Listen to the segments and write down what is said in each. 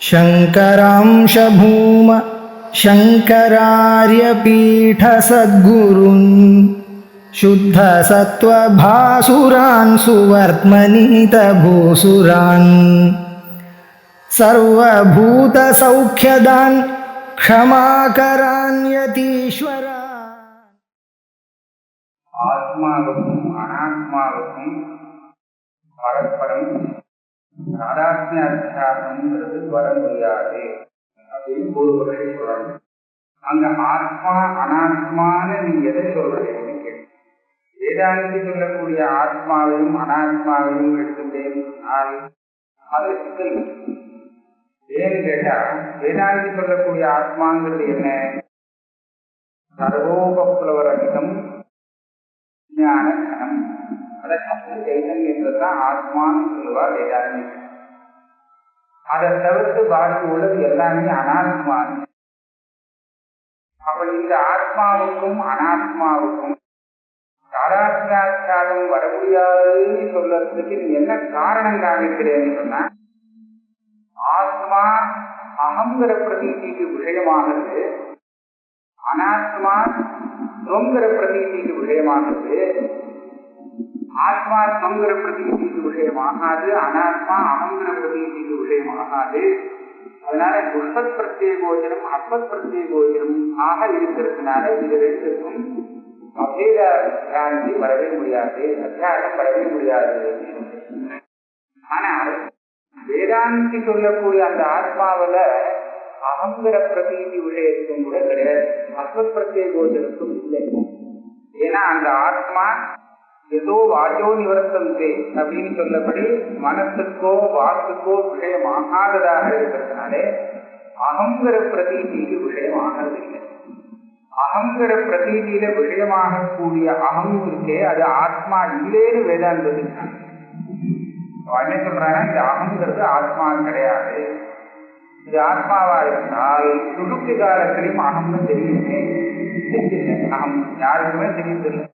शङ्करांश भूम शङ्करार्यपीठसद्गुरून् शुद्धसत्त्वभासुरान् सुवर्त्मनीतभूसुरान् सर्वभूतसौख्यदान् क्षमाकरान् यतीश्वरान्. ஆத்மாவுக்கும் அனாத்மாவுக்கும் பரஸ்பரம் தாதாத்மிய அத்தியாசம்ங்கிறது வர முடியாது அப்படின்னு ஒரு விஷயம் சொல்லணும். அங்க ஆத்மா அனாத்மான்னு நீ எதை சொல்றேன்னு கேட்டு வேதாந்தி சொல்லக்கூடிய ஆத்மாவையும் அனாத்மாவையும் எடுத்துட்டேன்னு சொன்னால் அது சிக்கல். ஏன்னு கேட்டா வேதாந்தி சொல்லக்கூடிய ஆத்மாங்கிறது என்ன? சர்வோபப்ளவரகிதம் ஞான கணம். அதை சைதன்யன்றதுதான் ஆத்மான்னு சொல்லுவா வேதாந்தி. அதை தவிர்த்து பாக்கி உள்ளது எல்லாமே அனாத்மான்னு. அப்ப இந்த ஆத்மாவுக்கும் அனாத்மாவுக்கும் தாதாத்மியாச்சாரம் வர முடியாதுன்னு சொல்றதுக்கு நீ என்ன காரணம் காமிக்கிறேன்னு சொன்னா, ஆத்மா அகங்கிற பிரதீதிக்கு விஷயமாகிறது, அனாத்மா தொங்கிற பிரதீதிக்கு விஷயமாகிறது. ஆத்மா தொங்கிற பிரதீதிக்கு விஷயமாகாது, அனாத்மா அகங்கிற பிரதீதிக்கு விஷயமாகாது. அதனால துஷ்பத் பிரத்யேகோச்சரம் அஸ்மத் பிரத்யேகோச்சரம் ஆக இருக்கிறதுனால இது ரெண்டுக்கும் அபேத கிராந்தி வரவே முடியாது, அத்தியாசம் வரவே முடியாது. ஆனால் வேதாந்தி சொல்லக்கூடிய அந்த ஆத்மாவில அகங்கிற பிரதீதி விஷயத்துக்கும் கூட கிடையாது, அஸ்மத் பிரத்யேகோச்சரத்தும் இல்லை. ஏன்னா அந்த ஆத்மா ஏதோ வாச்சோ நிவர்த்தந்தே அப்படின்னு சொல்லபடி மனசுக்கோ வாக்குக்கோ விஷயமாகாததாக இருக்கிறதுனாலே அகங்கிற பிரதீதிக்கு விஷயமாகிறது இல்லை. அகங்கிற பிரதீதியில விஷயமாகக்கூடிய அகம் இருக்கே அது ஆத்மா இல்லேன்னு வேதாந்தத்துக்கு என்ன சொல்றாங்கன்னா, இந்த அகங்கிறது ஆத்மா கிடையாது. இது ஆத்மாவா இருந்தால் சுழுக்கு காலத்திலையும் அகம்னு தெரியுமே, தெரியல. அகம் யாருக்குமே தெரியுதில்லை.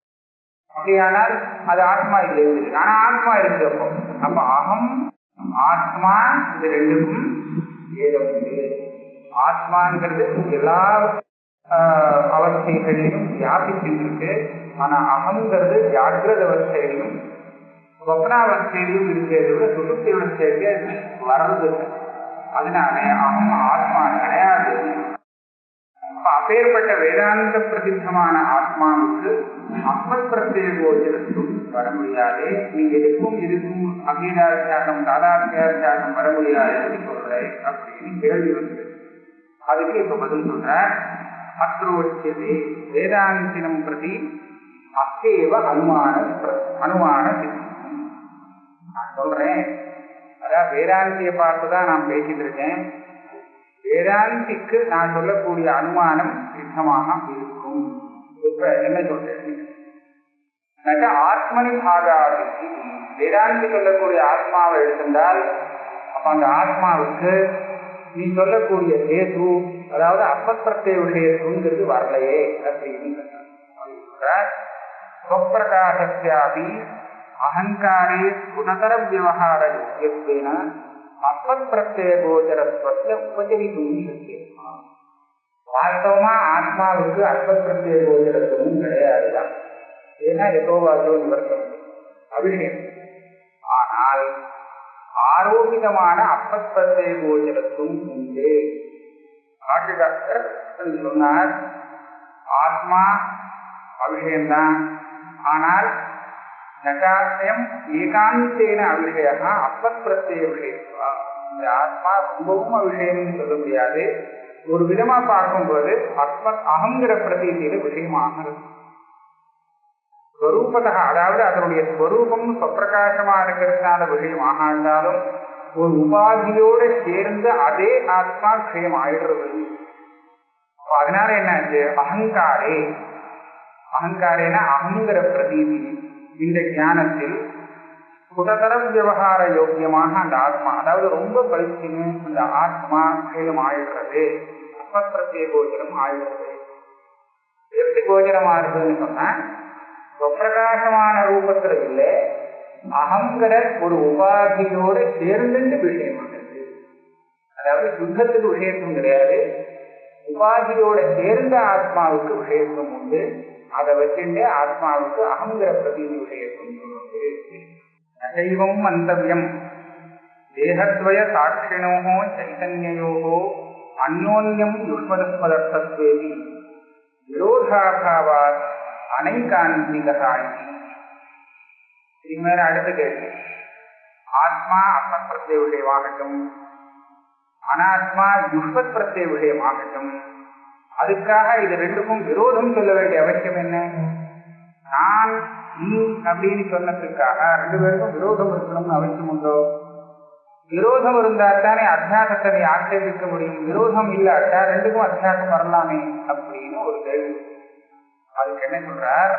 அப்படியானால் அது ஆத்மா இல்லை. ஆனா ஆத்மா இருக்கிறப்போ அப்ப அகம் ஆத்மா இது ரெண்டுக்கும் ஏதம் உண்டு. ஆத்மாங்கிறது எல்லா அவஸ்தைகளிலும் வியாபிச்சிருக்கு. ஆனா அகங்கிறது ஜாகிரத அவஸ்தையிலும் ஸ்வப்னாவஸ்தையிலும் இருக்கிறத விட சுசுப்தி அவஸ்தைக்கு வர்றது. அதனால அகம் ஆத்மா கிடையாது. அப்பேற்பட்ட வேதாந்த பிரசித்தமான ஆத்மாவுக்கு அஸ்மத் பிரத்யேகோச்சரத்தும் வர முடியாது. நீ எதுக்கும் இதுக்கும் அகீதாத்தியாசம் தாதாத்மியாத்தியாசம் வர முடியாது சொல்ற அப்படின்னு கேள்வி வந்து அதுக்கு இப்ப பதில் சொல்ற. அத்ரோச்சியதே வேதாந்தினம் பிரதி அத்தேவ அனுமான சித்தம். நான் சொல்றேன், அதான் வேதாந்தியை பார்த்துதான் நான் பேசிட்டு இருக்கேன். வேதாந்திக்கு நான் சொல்லக்கூடிய அனுமானம் சித்தமாக இருக்கும். இப்ப என்ன சொல்றேன், ஆத்மனி பாகாதி வேதாந்தி சொல்லக்கூடிய ஆத்மாவை எடுத்திருந்தால் அப்ப அந்த ஆத்மாவுக்கு நீ சொல்லக்கூடிய ஹேது, அதாவது அஸ்மத் பிரத்யேக விஷயத்துங்கிறது வரலையே அப்படின்னு ஸ்வப்பிரகாசஸ்யாபி அகங்காரே குணதர விவகார யோக்கியத்வேன அஸ்மத் பிரத்யேகோச்சரத்வஸ்ய உபஜயித்தும் சக்கியமா. வாஸ்தவமா ஆத்மாவுக்கு அஸ்மத் பிரத்யேகோச்சரத்துவம் கிடையாதுதான். ஏன்னா எதோவாதோ நிவர்த்தம் அபிஷேகம். ஆனால் ஆரோபிதமான அஸ்மத் பிரத்யேகோச்சரத்துவம் உண்டு. ஆட்சிகாரர் சொன்னார், ஆத்மா அபிஷேகம்தான், ஆனால் நகாசயம் ஏகாந்தேன அபிஷேகா அஸ்மத் பிரத்யேக விஷயத்துவா. இந்த ஆத்மா ரொம்பவும் அபிஷேகம் சொல்ல முடியாது. ஒரு விதமா பார்க்கும்போது அஸ்மத் அகங்கிற பிரதீதியில விஷயமாக இருக்கும். ஸ்வரூபத்தக, அதாவது அதனுடைய ஸ்வரூபம் சொப்பிரகாசமா இருக்கிறதுனால விஷயமாக இருந்தாலும் ஒரு உபாதியோட சேர்ந்து அதே ஆத்மா விஷயம் ஆயிடுறது. அதனால என்னாச்சு, அகங்காரே, அகங்காரேனா அகங்கிற பிரதீதி இந்த ஞானத்தில் குததர விவகார யோக்கியமாக அந்த ஆத்மா, அதாவது ரொம்ப பரிசுன்னு அந்த ஆத்மா விஷயம் ஆயிடுறது, அஸ்மத் பிரத்யேகோச்சரம் ஆயிடுறது. எப்படி கோச்சரமா இருக்குதுன்னு சொன்னா, பிரகாசமான ரூபத்துல இல்லை, அகங்கிற ஒரு உபாதியோட சேர்ந்து விஷயமானது. அதாவது சுத்தத்துக்கு விஷயத்துவம் கிடையாது, உபாதியோட சேர்ந்த ஆத்மாவுக்கு விஷயத்துவம் உண்டு. அதை வச்சுட்டு ஆத்மாவுக்கு அகங்கிற பிரதீதி விஷயத்துவம் சொல்றது. அசைவம் மந்தவியம் தேகத்வய சாட்சிணோ சைதன்யோ அந்யோன்யம் யுஷ்மதஸ்மதர்த்தத்வேதி விரோதாபாவாத் அனைகாந்திகாயி. இதுக்கு மேல அடுத்த கேள்வி, ஆத்மா அப்பத் பிரத்ய விஷயமாகட்டும், அனாத்மா யுஷ்மத் பிரத்ய விஷயமாகட்டும், அதுக்காக இது ரெண்டுக்கும் விரோதம் சொல்ல வேண்டிய அவசியம் என்ன? நான் நீ அப்படின்னு சொன்னதுக்காக ரெண்டு பேருக்கும் விரோதம் இருக்கணும்னு அவசியம் உண்டோ? விரோதம் இருந்தால்தானே அத்தியாசத்தை நீ ஆட்சேபிக்க முடியும். விரோதம் இல்லாட்டா ரெண்டுக்கும் அத்தியாசம் வரலாமே அப்படின்னு ஒரு கேள்வி. அதுக்கு என்ன சொல்றார்?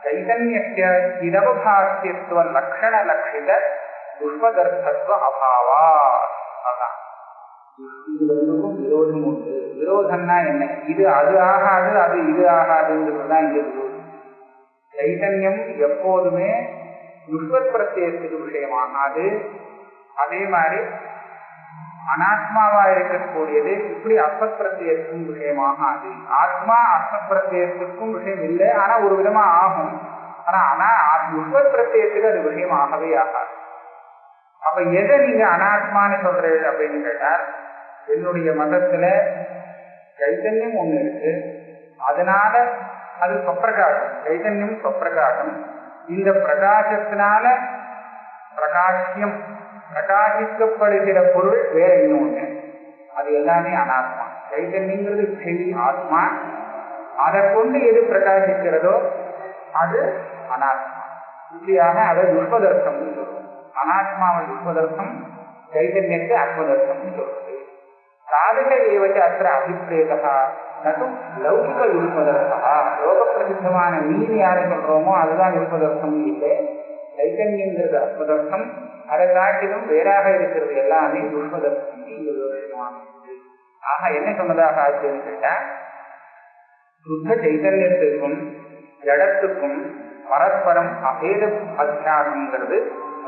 சைதன்யஸ்ய இடவபாசியத்துவ லக்ஷண லட்சித துஷ்பதர்த்தத்துவ அபாவா. அதான் இது ரெண்டுக்கும் விரோதம் உண்டு. விரோதம்னா என்ன? இது அது ஆகாது, அது இது ஆகாதுன்றதுதான் இந்த விரோதம். சைதன்யம் எப்போதுமே துஷ்பத் பிரத்யத்துக்கு விஷயமாகாது. அதே மாதிரி அனாத்மாவா இருக்கக்கூடியது இப்படி அஸ்மத் பிரத்யத்துக்கும் விஷயமாகாது. ஆத்மா அஸ்மத் பிரத்யத்துக்கும் விஷயம் இல்லை, ஆனா ஒரு விதமா ஆகும். ஆனா துஷ்பத் பிரத்யத்துக்கு அது விஷயம் ஆகவே ஆகாது. அப்ப எதை நீங்க அனாத்மான்னு சொல்றது அப்படின்னு கேட்டால், என்னுடைய மதத்துல சைத்தன்யம் ஒண்ணு இருக்கு, அதனால அது சொப்பிரகாசம். சைத்தன்யம் சொப்பிரகாசம். இந்த பிரகாசத்தினால பிரகாசியம் பிரகாசிக்கப்படுகிற பொருள் வேற இன்னொன்னு, அது எல்லாமே அனாத்மா. சைத்தன்யங்கிறது விஷயி ஆத்மா, அதை கொண்டு எது பிரகாசிக்கிறதோ அது அனாத்மா. இப்படியாக அதை துஷ்பதர்த்தம் சொல்றது. அனாத்மாவை துஷ்பதர்த்தம், சைத்தன்யத்தை ஆத்மதர்த்தம் சொல்றது. சாதக ஏவச்ச அத்திர அபிப்பிரேதா நடும் லௌகிக யுஷ்பதர்த்தா. லோக பிரசித்தமான மீன் யாரை சொல்றோமோ அதுதான் யுஷ்பதர்த்தம் இல்லை. சைத்தன்யங்கிறது ஆத்மதர்த்தம், அதை காட்டிலும் வேறாக இருக்கிறது எல்லாமே துஷ்பதர்த்தம். ஆக என்ன சொன்னதாக ஆச்சுன்னு கேட்டா, சுத்த சைதன்யத்துக்கும் ஜடத்துக்கும் பரஸ்பரம் அபேத அத்தியாசங்கிறது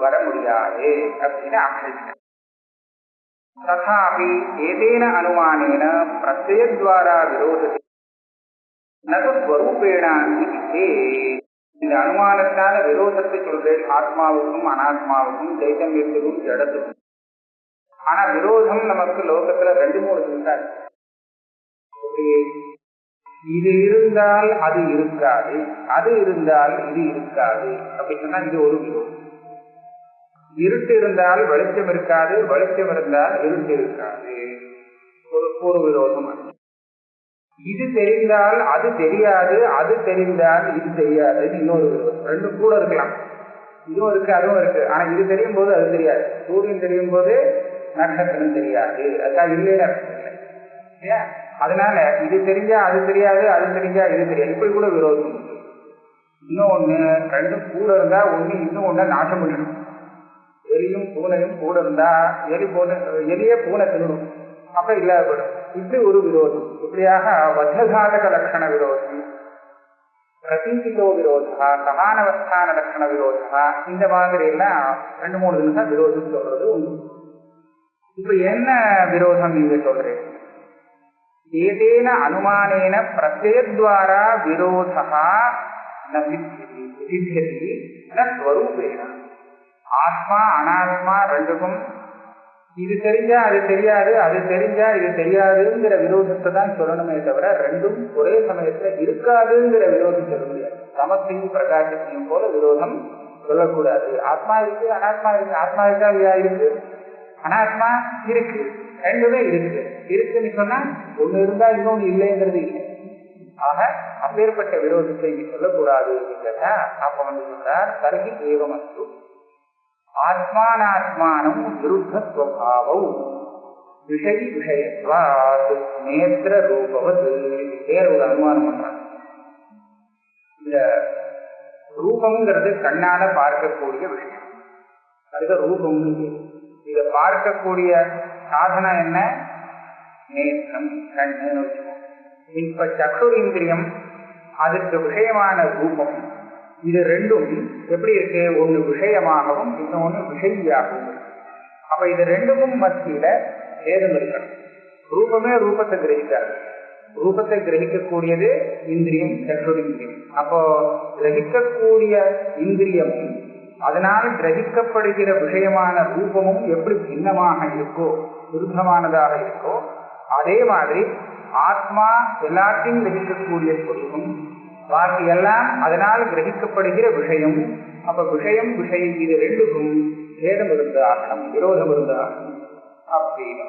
வர முடியாது அப்படின்னு ஆட்சேபிக்க. ததாபி ஏதேன அனுமானேன பிரத்யத்வாரா விரோதத்தை நது ஸ்வரூபேண இது. இந்த அனுமானத்தால விரோதத்தை சொல்றேன் ஆத்மாவுக்கும் அனாத்மாவுக்கும் சைத்தன்யத்துக்கும் ஜடத்துக்கும். ஆனா விரோதம் நமக்கு லோகத்துல 2-3 இருந்தால், இது இருந்தால் அது இருக்காது, அது இருந்தால் இது இருக்காது அப்படின்னு சொன்னா இது ஒரு விரோதம். இருட்டு இருந்தால் வெளிச்சம் இருக்காது, வெளிச்சம் இருந்தால் இருட்டு இருக்காது, ஒரு விரோதம். இது தெரிந்தால் அது தெரியாது, அது தெரிந்தால் இது தெரியாது, இன்னொரு விரோதம். ரெண்டும் கூட இருக்கலாம், இதுவும் இருக்கு அதுவும் இருக்கு. ஆனா இது தெரியும் போது அது தெரியாது. சூரியன் தெரியும் போது நட்சத்திரம் தெரியாது, அதுக்காக இல்லையா? அதனால இது தெரிஞ்சா அது தெரியாது, அது தெரிஞ்சா இது தெரியாது, இப்படி கூட விரோதம். இன்னொன்னு, ரெண்டும் கூட இருந்தா ஒண்ணு இன்னும் ஒண்ணு நாசம் பண்ணிடும். எலியும் பூனையும் கூட இருந்தா எலியே பூனை தின்னுடும், அப்ப இல்லாதப்படும். இப்படி ஒரு விரோதம். இப்படியாக வத்தகாதக லட்சண விரோதம், பிரதீபிகோ விரோதா, சமானவஸ்தான லட்சண விரோதா, இந்த மாதிரி எல்லாம் 2-3 நிமிஷம் விரோதம் சொல்றது உண்டு. இப்ப என்ன விரோதம் நீங்க சொல்றீங்க? ஏதேன அனுமானேன பிரத்யத்வாரா விரோதா ந சித்தியதி ந ஸ்வரூபேண. ஆத்மா அனாத்மா ரெண்டுக்கும் இது தெரிஞ்சா அது தெரியாது, அது தெரிஞ்சா இது தெரியாதுங்கிற விரோதத்தை தான் சொல்லணுமே தவிர ரெண்டும் ஒரே சமயத்துல இருக்காதுங்கிற விரோதம் சொல்ல முடியாது. சமத்தையும் பிரகாசத்தையும் போல விரோதம் சொல்லக்கூடாது. ஆத்மா இருக்கு, அனாத்மா இருக்கு. ஆத்மா இருக்கா இருக்கு, அனாத்மா இருக்கு, ரெண்டுமே இருக்கு. இருக்குன்னு சொன்னா ஒண்ணு இருந்தா இன்னொன்னு இல்லைங்கிறது இல்லை. ஆக அப்பேற்பட்ட விரோதத்தை சொல்லக்கூடாது அப்படின்னா அப்ப சொல்றார், தர்கி ஏவமஸ்து ஆத்மானாத்மானம் விருத்தஸ்வபாவௌ விஷயி விஷயத்வாத் நேத்திர ரூபவது. வேற ஒரு அனுமானம் பண்றாங்க. இந்த ரூபம்ங்கிறது கண்ணால பார்க்கக்கூடிய விஷயம், அதுக்கு ரூபம்னு பேரு. இதை பார்க்கக்கூடிய சாதனம் என்ன? நேத்திரம், கண்ணு. இப்ப சக்ஷுரேந்திரியம், அதுக்கு விஷயமான ரூபம். இது ரெண்டும் எப்படி இருக்கு? ஒன்று விஷயமாகவும் இன்னொன்று விஷயியாகவும் இருக்கு. அப்ப இது ரெண்டுக்கும் மத்தியில பேதம் இருக்கணும். ரூபமே ரூபத்தை கிரகிக்காது. ரூபத்தை கிரகிக்கக்கூடியது இந்திரியம், சற்றுரிந்திரியம். அப்போ கிரகிக்கக்கூடிய இந்திரியமும் அதனால் கிரகிக்கப்படுகிற விஷயமான ரூபமும் எப்படி பின்னமாக இருக்கோ, விருத்தமானதாக இருக்கோ, அதே மாதிரி ஆத்மா எல்லாத்தையும் கிரகிக்கக்கூடிய ஸ்வரூபம், பாக்கி எல்லாம் அதனால் கிரகிக்கப்படுகிற விஷயம். அப்ப விஷயம் விஷயம் இது ரெண்டுக்கும் பேதம் இருந்தாகணும், விரோதம் இருந்தாகணும் அப்படின்னு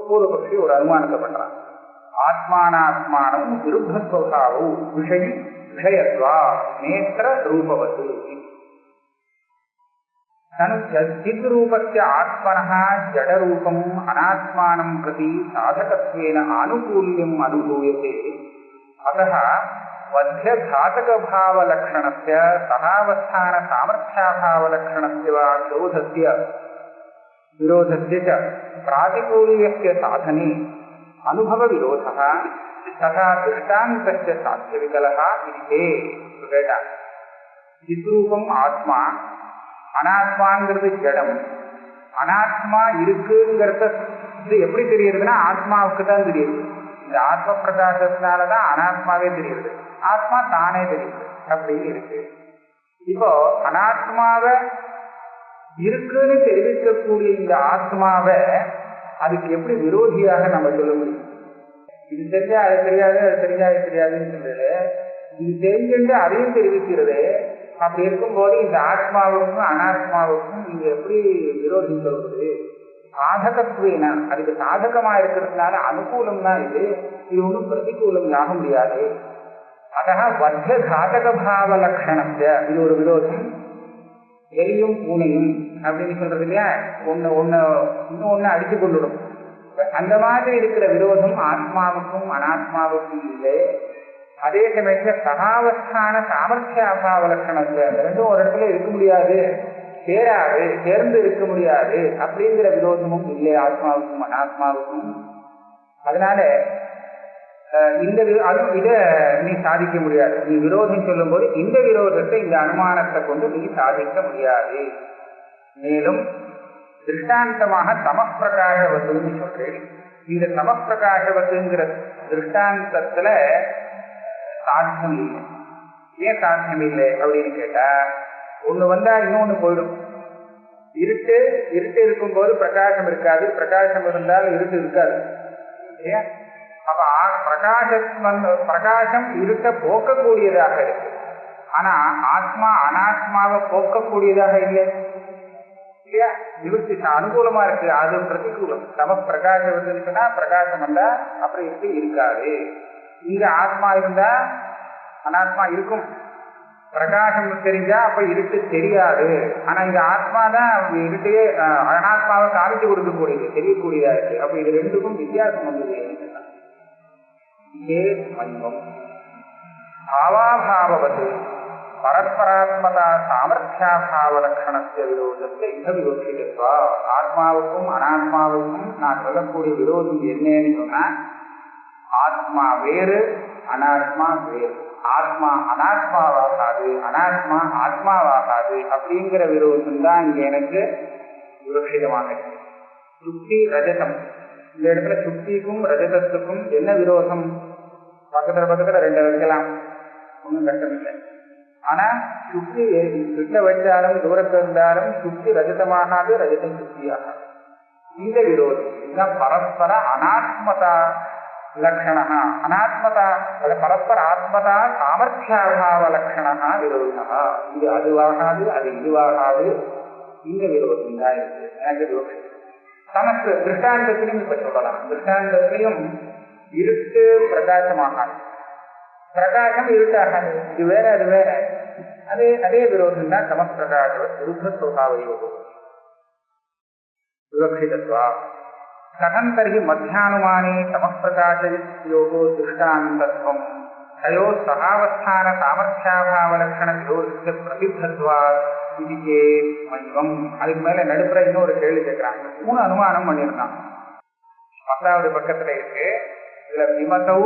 பூர்வபக்ஷி ஒரு அனுமானத்தை பண்றான். ஆத்மானாத்மானம் விருத்தஸ்வபாவோ விஷயி விஷயத்வா நேத்திர ரூபவத்து. சித்ரூபஸ்ய ஆத்மனः ஜடரூபம் அனாத்மானம் பிரதி சாதகத்வேன ஆனுகூல்யம் அனுபூயते. अतः मध्यघातकभावलक्षणस्य सहावस्थानसामर्थ्याभावलक्षणस्य वा विरोधस्य च प्रातिकूल्यस्य साधने अनुभवविरोधः तथा दृष्टान्तस्य साध्यविकलः इति चेत् चिद्रूपम् आत्मा, அனாத்மாங்கிறது ஜடம். அனாத்மா இருக்குங்கிறத இது எப்படி தெரியுதுன்னா ஆத்மாவுக்கு தான் தெரியுது. இந்த ஆத்ம பிரகாசத்தினாலதான் அனாத்மாவே தெரியுது, ஆத்மா தானே தெரியுது அப்படின்னு இருக்கு. இப்போ அனாத்மாவை இருக்குன்னு தெரிவிக்கக்கூடிய இந்த ஆத்மாவை அதுக்கு எப்படி விரோதியாக நம்ம சொல்ல முடியும்? இது தெரிஞ்சா அது தெரியாது, அது தெரிஞ்சா அது தெரியாதுன்னு சொல்றது. இது தெரிஞ்சுட்டு அதையும் தெரிவிக்கிறது. அப்படி இருக்கும்போது இந்த ஆத்மாவுக்கும் அனாத்மாவுக்கும் நீங்க எப்படி விரோதி சொல்றது? சாதகத்துவேன அதுக்கு சாதகமா இருக்கிறதுனால அனுகூலம் தான் இது ஒன்றும் பிரதிகூலம் ஆக முடியாது. அதாக வத்திய காதக பாவ லட்சணத்தை இது ஒரு விரோதம். எலியும் பூனையும் அப்படின்னு சொல்றது இல்லையா, இன்னொன்னு அடிச்சு கொண்டுடும். அந்த மாதிரி இருக்கிற விரோதம் ஆத்மாவுக்கும் அனாத்மாவுக்கும் இல்லை. அதே சமயத்துல சகாவஸ்தான சாமர்த்திய அபாவ லட்சணத்தை அந்த ரெண்டும் ஒரு இடத்துல இருக்க முடியாது, சேராது, சேர்ந்து இருக்க முடியாது அப்படிங்கிற விரோதமும் இல்லை ஆத்மாவுக்கும் அனாத்மாவுக்கும். அதனால இத நீ சாதிக்க முடியாது. நீ விரோதம் சொல்லும் போது இந்த விரோதத்தை, இந்த அனுமானத்தை கொண்டு நீ சாதிக்க முடியாது. மேலும் திருஷ்டாந்தமாக சமப்பிரகாசவத்துன்னு சொல்றேன். இந்த சமப்பிரகாசவத்துங்கிற திருஷ்டாந்தத்துல சாத்தியம் இல்லை. ஏன் சாத்தியம் இல்லை அப்படின்னு கேட்டா, ஒண்ணு வந்தா இன்னொன்னு போயிடும். இருட்டு இருக்கும்போது பிரகாசம் இருக்காது, பிரகாசம் இருந்தால் இருட்டு இருக்காது. அப்ப பிரகாசம் இருட்ட போக்கக்கூடியதாக இருக்கு. ஆனா ஆத்மா அனாத்மாவை போக்கக்கூடியதாக இல்லை இல்லையா? நிவர்த்தி அனுகூலமா இருக்கு, அது பிரதிகூலம். சம பிரகாசம் சொன்னா பிரகாசம் வந்தா அப்புறம் இருட்டு இருக்காது. இங்க ஆத்மா இருந்தா அனாத்மா இருக்கும், பிரகாசம் தெரிஞ்சா அப்ப இருட்டு தெரியாது. ஆனா இங்க ஆத்மா தான் இருட்டையே அனாத்மாவை காமிச்சு கொடுக்கக்கூடியது, தெரியக்கூடியதா இருக்கு. அப்ப இது ரெண்டுக்கும் வித்தியாசம் வந்தது. பாவாபாவது பரஸ்பராத்மதா சாமர்த்தியாபாவ லட்சணத்தை விரோதத்தை இத விரோதிக்கா. ஆத்மாவுக்கும் அனாத்மாவுக்கும் நான் சொல்லக்கூடிய விரோதம் என்னன்னு சொன்னா, ஆத்மா வேறு, அனாத்மா வேறு. ஆத்மா அனாத்மாவாகாது, அனாத்மா ஆத்மாவாகாது அப்படிங்கிற விரோதம் தான் இங்க எனக்கு விரோஷிதமாக இருக்கு. சுத்தி ரஜதம், இந்த இடத்துல சுத்திக்கும் ரஜதத்துக்கும் என்ன விரோதம்? பக்கத்துல ரெண்டு வைக்கலாம், ஒன்றும் கஷ்டம் இல்லை. ஆனா சுத்தி கிட்ட வச்சாலும் தூரத்தில் இருந்தாலும் சுத்தி ரஜதமாகாது, ரஜதம் சுத்தியாகாது. இந்த விரோதம் இதுதான் பரஸ்பர அனாத்மதா லட்சணா. அனாத்மதா பரஸ்பர ஆத்மதா சாமர்த்தியாபாவ லட்சணா விரோதா. இது அதுவாகாது, அது இதுவாகாது. இந்த விரோதம் தான் இருக்கு எனக்கு விரோதம். நமக்கு திருஷ்டாந்தத்திலையும் இப்ப சொல்லலாம். திருஷ்டாந்தத்திலையும் இருட்டு பிரகாசமாகாது, பிரகாசம் இருட்டாகாது. இது வேற அது வேற. அதே விரோதம் தான் சமப்பிரகாச விருத்த சுபாவயோகோ விவக்ஷிதத்வா. கதம் தர்ஹி மத்தியானுமானே சமப்பிரகாசயோகோ திருஷ்டாந்தத்வம் தயோ சகாவஸ்தான சாமர்த்தியாபாவ லட்சண விரோதஸ்ய பிரசித்தத்வா இது சேத் மய்வம். அதுக்கு மேல நடுப்புற இன்னொரு கேள்வி கேட்கிறாங்க. 3 அனுமானம் பண்ணியிருக்காங்க. 10வது பக்கத்துல இருக்கு. இதுல விமதௌ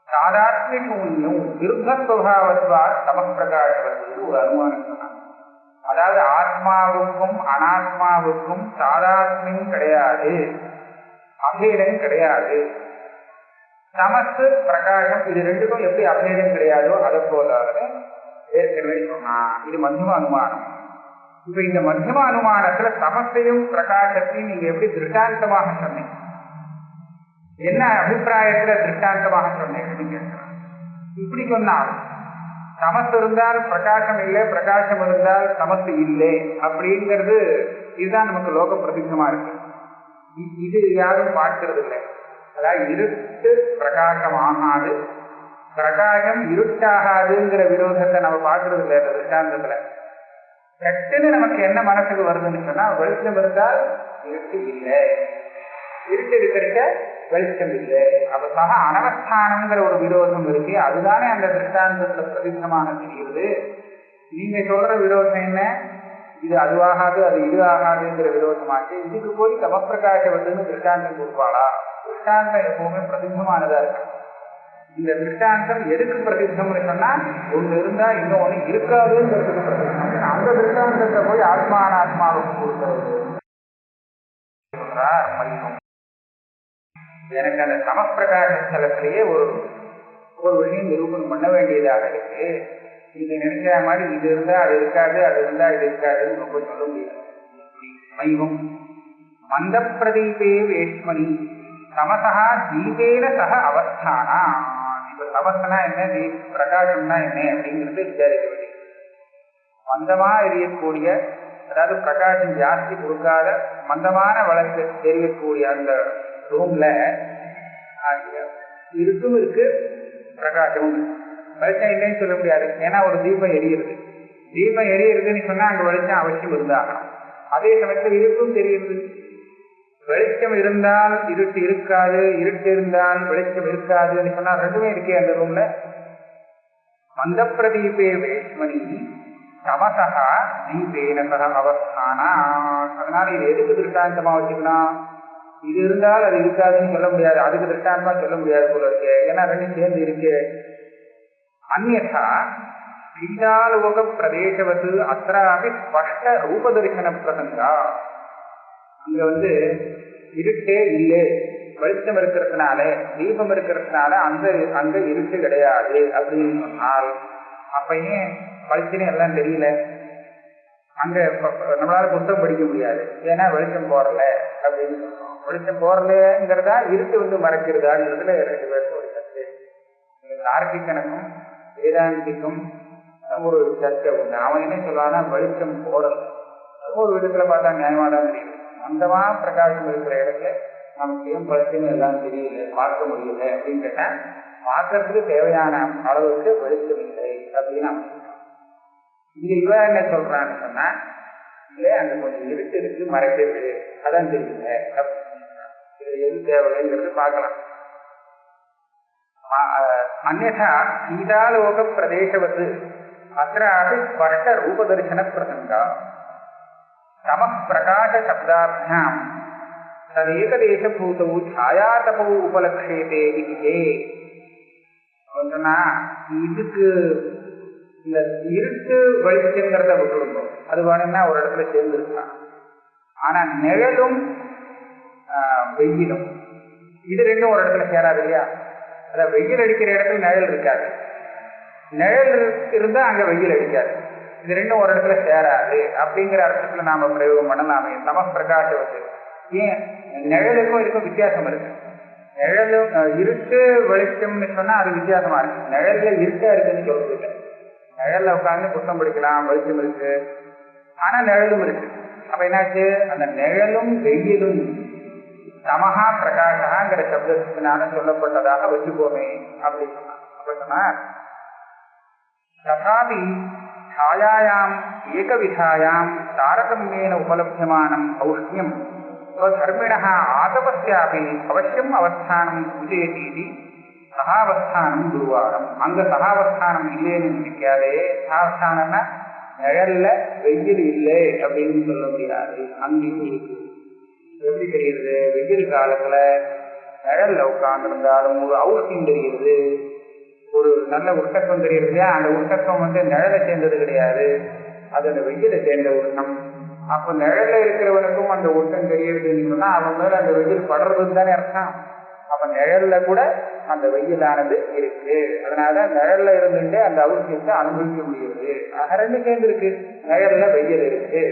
சாதாத்மிகூன்யம் விருத்த சுபாவத்வா சமப்பிரகாசவத்து ஒரு அனுமானம் சொன்னாங்க. அதாவது ஆத்மாவுக்கும் அனாத்மாவுக்கும் தாதாத்மியம் கிடையாது, அபேதம் கிடையாது. தமசு பிரகாசம் இது ரெண்டுக்கும் எப்படி அபேதம் கிடையாதோ அதை போல ஏற்கனவே சொன்னா இது மத்தியம அனுமானம். இப்ப இந்த மத்தியம அனுமானத்துல தமசையும் பிரகாசத்தையும் நீங்க எப்படி திருஷ்டாந்தமாக சொன்னீங்க, என்ன அபிப்பிராயத்துல திருஷ்டாந்தமாக சொன்னீங்க? இப்படி சொன்னால் தமசு இருந்தால் பிரகாசம் இல்லை, பிரகாசம் இருந்தால் தமசு இல்லை அப்படிங்கிறது இதுதான் நமக்கு லோக பிரசித்தமா இருக்கு. இது யாரும் பார்க்கிறது இல்லை. அதாவது இருட்டு பிரகாசம் ஆகாது, பிரகாசம் இருட்டாகாதுங்கிற விரோதத்தை நம்ம பார்க்கறது இல்லை. அந்த திருஷ்டாந்தத்துல சட்டுன்னு நமக்கு என்ன மனசுக்கு வருதுன்னு சொன்னா, வெளிச்சம் இருந்தால் இருட்டு இல்லை, இருட்டு இருக்கிற வெளிச்சம் இல்லை. அப்ப சக அனவஸ்தானம்ங்கிற ஒரு விரோதம் இருக்கு. அதுதானே அந்த திருஷ்டாந்தத்துல பிரசித்தமாக தெரியுது. நீங்க சொல்ற விரோதம் என்ன? இது அதுவாகாது, அது இது ஆகாதுங்கிற விரோதமாச்சு. இதுக்கு போய் தமப்பிரகாசவத்துன்னு திருஷ்டாந்தம் கொடுப்பாளா? திருஷ்டாந்தம் எப்பவுமே பிரசித்தமானதா இருக்கு. இந்த திருஷ்டாந்தம் எதுக்கு பிரசித்தம்னு சொன்னா, ஒண்ணு இருந்தா இன்னொன்னு இருக்காதுங்கிறதுக்கு பிரசித்தம். அந்த திருஷ்டாந்தத்தை போய் ஆத்மானாத்மாவுக்கு கொடுக்கிறது மையம். எனக்கு அந்த சமப்பிரகாச ஸ்தலத்திலேயே ஒரு விஷயம் நிரூபணம் பண்ண வேண்டியதாக இருக்கு. நீங்க நினைக்கிற மாதிரி இது இருந்தா அது இருக்காது, அது இருந்தா இது இருக்காதுன்னு ரொம்ப சொல்ல முடியாது. மைவம் மந்த பிரதீபே வேஷ்மணி தமசா தீபேன சக அவஸ்தானா. இப்ப தமசனா என்ன, பிரகாசம்னா என்ன அப்படிங்கிறது விசாரிக்க வேண்டியது. மந்தமா எரியக்கூடிய, அதாவது பிரகாசம் ஜாஸ்தி கொடுக்காத மந்தமான வழக்கு தெரியக்கூடிய அந்த ரூம்ல இருட்டும் இருக்கு, பிரகாசமும் இருக்கு. வெளிச்சம் இல்லைன்னு சொல்ல முடியாது. ஏன்னா ஒரு தீபம் எரியுது, தீபம் எரியுதுன்னு சொன்னா அங்க வெளிச்சம் அவசியம் இருந்தாகணும். அதே சமயத்தில் இருட்டும் தெரியுது. வெளிச்சம் இருந்தால் இருட்டு இருக்காது, இருட்டு இருந்தால் வெளிச்சம் இருக்காதுன்னு சொன்னா ரெண்டுமே இருக்கே அந்த ரூம்ல. மந்த பிரதீபே வேஷ்மணி தமசா தீபேன சக அவஸ்தானா. அதனால இது எதுக்கு திருஷ்டாந்தமா வச்சுக்கணும்? இது இருந்தால் அது இருக்காதுன்னு சொல்ல முடியாது, அதுக்கு திருஷ்டாந்தமா சொல்ல முடியாது போல இருக்கு. ஏன்னா ரெண்டும் சேர்ந்து இருக்கு. அந்நா பீடாலோக பிரதேசவத்து அத்திராபி ஸ்பஷ்ட ரூபதரிசன பிரசங்கா. இங்க இருட்டே இல்லை, வெளிச்சம் இருக்கிறதுனால தீபம் இருக்கிறதுனால அங்க இருட்டு கிடையாது அப்படின்னு சொன்னால், அப்ப ஏன் வெளிச்சம் எல்லாம் தெரியல? அங்க நம்மளால புத்தகம் படிக்க முடியாது, ஏன்னா வெளிச்சம் போறல அப்படின்னு சொல்றோம். வெளிச்சம் போறலங்கிறதா இருட்டு மறைக்கிறதான்றதுல ரெண்டு பேருக்கும் ஒரு சர்ச்சை. தார்க்கிகனுக்கும் வேதாந்திக்கும் ஒரு சர்ச்சை உண்டு. அவன் என்ன சொல்லுவான்னா, வெளிச்சம் போறல. ஒரு விதத்துல பார்த்தா நியாயமா தான் தெரியும். மந்தமா பிரகாசம் இருக்கிற இடத்துல நமக்கு ஏன் வெளிச்சம் எல்லாம் தெரியல, பார்க்க முடியல அப்படின்னு கேட்டா, பார்க்கறதுக்கு தேவையான அளவுக்கு வெளிச்சம் இல்லை அப்படின்னு அவன் சொல்றான். இங்க இவ என்ன சொல்றான்னு சொன்னா, இல்ல அங்க கொஞ்சம் இருட்டு இருக்கு, மறைக்கிறது, அதான் தெரியல அப்படின்னு. இது எது தேவைங்கிறது பார்க்கலாம். அந்நா சீதாலோக பிரதேசவத்து அத்திராபி ஸ்பஷ்ட ரூபதர்சன பிரசங்கா தம பிரகாச சப்தாபியாம் ததேகதேசபூதௌ ಛಾಯಾತபௌ உபலக்ஷேதே இதியே. சொன்னா இதுக்கு இந்த இருட்டு வெளிச்சங்கிறத விட்டுருந்தோம், அது வேணும்னா ஒரு இடத்துல சேர்ந்து இருக்கலாம். ஆனா நிழலும் வெயிலும் இது ரெண்டும் ஒரு இடத்துல சேராது இல்லையா? அதாவது வெயில் அடிக்கிற இடத்துல நிழல் இருக்காது, நிழல் இருந்தா அங்க வெயில் அடிக்காது. இது ரெண்டும் ஒரு இடத்துல சேராது அப்படிங்கிற அர்த்தத்துல நாம பிரயோகம் பண்ணலாமே. சம பிரகாசவத்து. ஏன் நிழலுக்கும் இதுக்கும் வித்தியாசம் இருக்கு. நிழலும் இருட்டு வெளிச்சம்னு சொன்னா அது வித்தியாசமா இருக்கு. நிழல்ல இருட்டா இருக்குன்னு சொல்லிட்டு நிழல்ல உட்காந்து புத்தம் படிக்கலாம், வெளிச்சம் இருக்கு, ஆனா நிழலும் இருக்கு. அப்ப என்னாச்சு, அந்த நிழலும் வெயிலும் சமஹா பிரகாஷாங்கிற சப்தத்தினால சொல்லப்பட்டதாக வச்சுக்கோமே அப்படின்னு சொன்னா. அப்ப சொன்னா ததாபி ಛಾಯಾಯಾம் ஏகவிதாயாம் தாரதமியேன உபலப்யமானம் ஔஷ்ணியம் ஸ்வதர்மிணः ஆதவஸ்யாபி அவசியம் அவஸ்தானம் சூச்சயதி சகாவஸ்தானம் துர்வாரம். அங்க சகாவஸ்தானம் இல்லைன்னு நினைக்காதே. சகாவஸ்தானம்னா நிழல்ல வெயில் இல்லை அப்படின்னு சொல்ல முடியாது, அங்கேயும் இருக்கு. எப்படி தெரியுது? வெயில் காலத்துல நிழல்ல உட்கார்ந்துருந்தாலும் ஒரு ஔஷ்ணியம் தெரியுது, ஒரு நல்ல உஷ்ணத்துவம் தெரியுது. அந்த உஷ்ணத்துவம் நிழலை சேர்ந்தது கிடையாது, அது அந்த வெயிலை சேர்ந்த உஷ்ணம். அப்போ நிழல்ல இருக்கிறவனுக்கும் அந்த உஷ்ணம் தெரியுதுன்னு சொன்னா அவன் மேல அந்த வெயில் படுறதுன்னு தானே அர்த்தம். அப்ப நிழல்ல கூட அந்த வெயிலானது இருக்கு. அதனாலதான் நிழல்ல இருந்துட்டு அந்த அவசியத்தை அனுபவிக்க முடியுது. ரெண்டு சேர்ந்து இருக்கு, நிழல்ல வெயில் இருக்கு.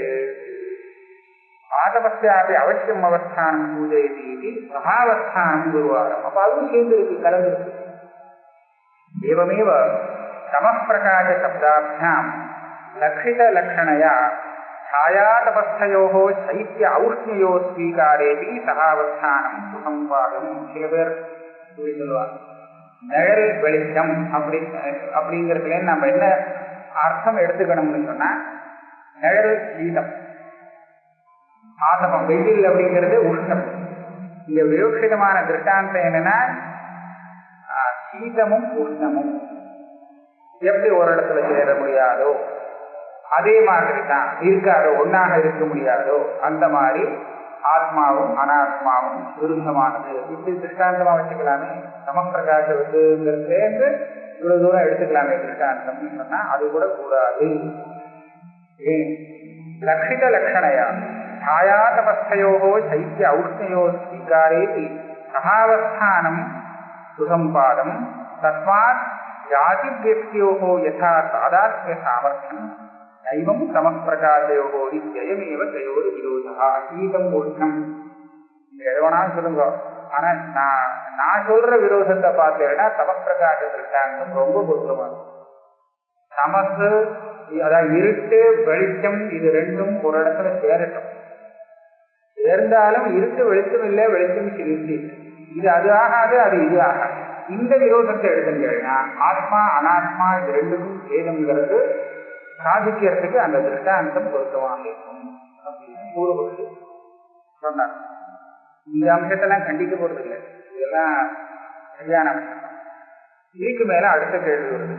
ஆதவஸ்யாபி அவசியம் அவஸ்தானம் பூஜைதி சகாவஸ்தானம் குருவாரம். அப்ப அதுவும் சேர்ந்து இருக்கு, கலந்து இருக்கு. ஏவமேவ சமப்பிரகாச சப்தாபியாம் லக்ஷித லக்ஷணையா छायातवस्थयोः शैत्य औष्ण्ययोः स्वीकारेपि सहावस्थाனம் சுசம்பாதம். சில பேர் சொல்லுவாங்க நிழல் வெளிச்சம் அப்படிங்கிறதுல நம்ம என்ன அர்த்தம் எடுத்துக்கணும்னு சொன்னா, நிழல் சீதம், ஆதபம் வெயில் அப்படிங்கிறது உஷ்ணம். இங்க விரோஷிதமான திருஷ்டாந்தம் என்னன்னா சீதமும் உஷ்ணமும் எப்படி ஒரு இடத்துல சேர முடியாதோ அதே மாதிரி தான் இருக்காதோ, ஒன்னாக இருக்க முடியாதோ அந்த மாதிரி ஆத்மாவும் அனாத்மாவும் விருத்தமானது. இப்படி திருஷ்டாந்தமா வச்சுக்கலாமே. சமப்பிரகாசத்துங்கிறது சேர்ந்து இவ்வளவு தூரம் எடுத்துக்கலாமே திருஷ்டாந்தம் சொன்னா அது கூட கூடாது. ஏன்? லக்ஷித லக்ஷணையா छायातवस्थयोः शैत्य औष्ण्ययोः स्वीकारेति सहावस्थानं सुसम्पादं तस्मात् जातिव्यक्त्योः यथा तादात्म्य सामर्थ्यं नैवं समप्रकाशयोः इत्ययमेव तयोः विरोधः. ஈதம் உஷ்ணம் எதவனாலும் சொல்லுங்க, ஆனா நான் சொல்ற விரோதத்தை பார்த்தேன்னா சமப்பிரகாச திருஷ்டாந்தம் ரொம்ப பொருத்தமானது. சமசு அதாவது இருட்டு வெளிச்சம் இது ரெண்டும் ஒரு இடத்துல சேரட்டும். சேர்ந்தாலும் இருட்டு வெளிச்சம் இல்லை, வெளிச்சம் இருட்டு. இது அது ஆகாது, அது இது ஆகாது. இந்த விரோதத்தை எடுத்துங்கன்னா ஆத்மா அனாத்மா இது ரெண்டுக்கும் சேதம்ங்கிறது சாதிக்கிறதுக்கு அந்த திருஷ்டாந்தம் பொருத்தமாக இருக்கும் அப்படின்னு பூர்வபக்ஷி சொன்னார். இந்த அம்சத்தெல்லாம் கண்டிக்க போறது இல்லை, இதெல்லாம் சரியான அம்சம். இதுக்கு மேல அடுத்த கேள்வி வருது.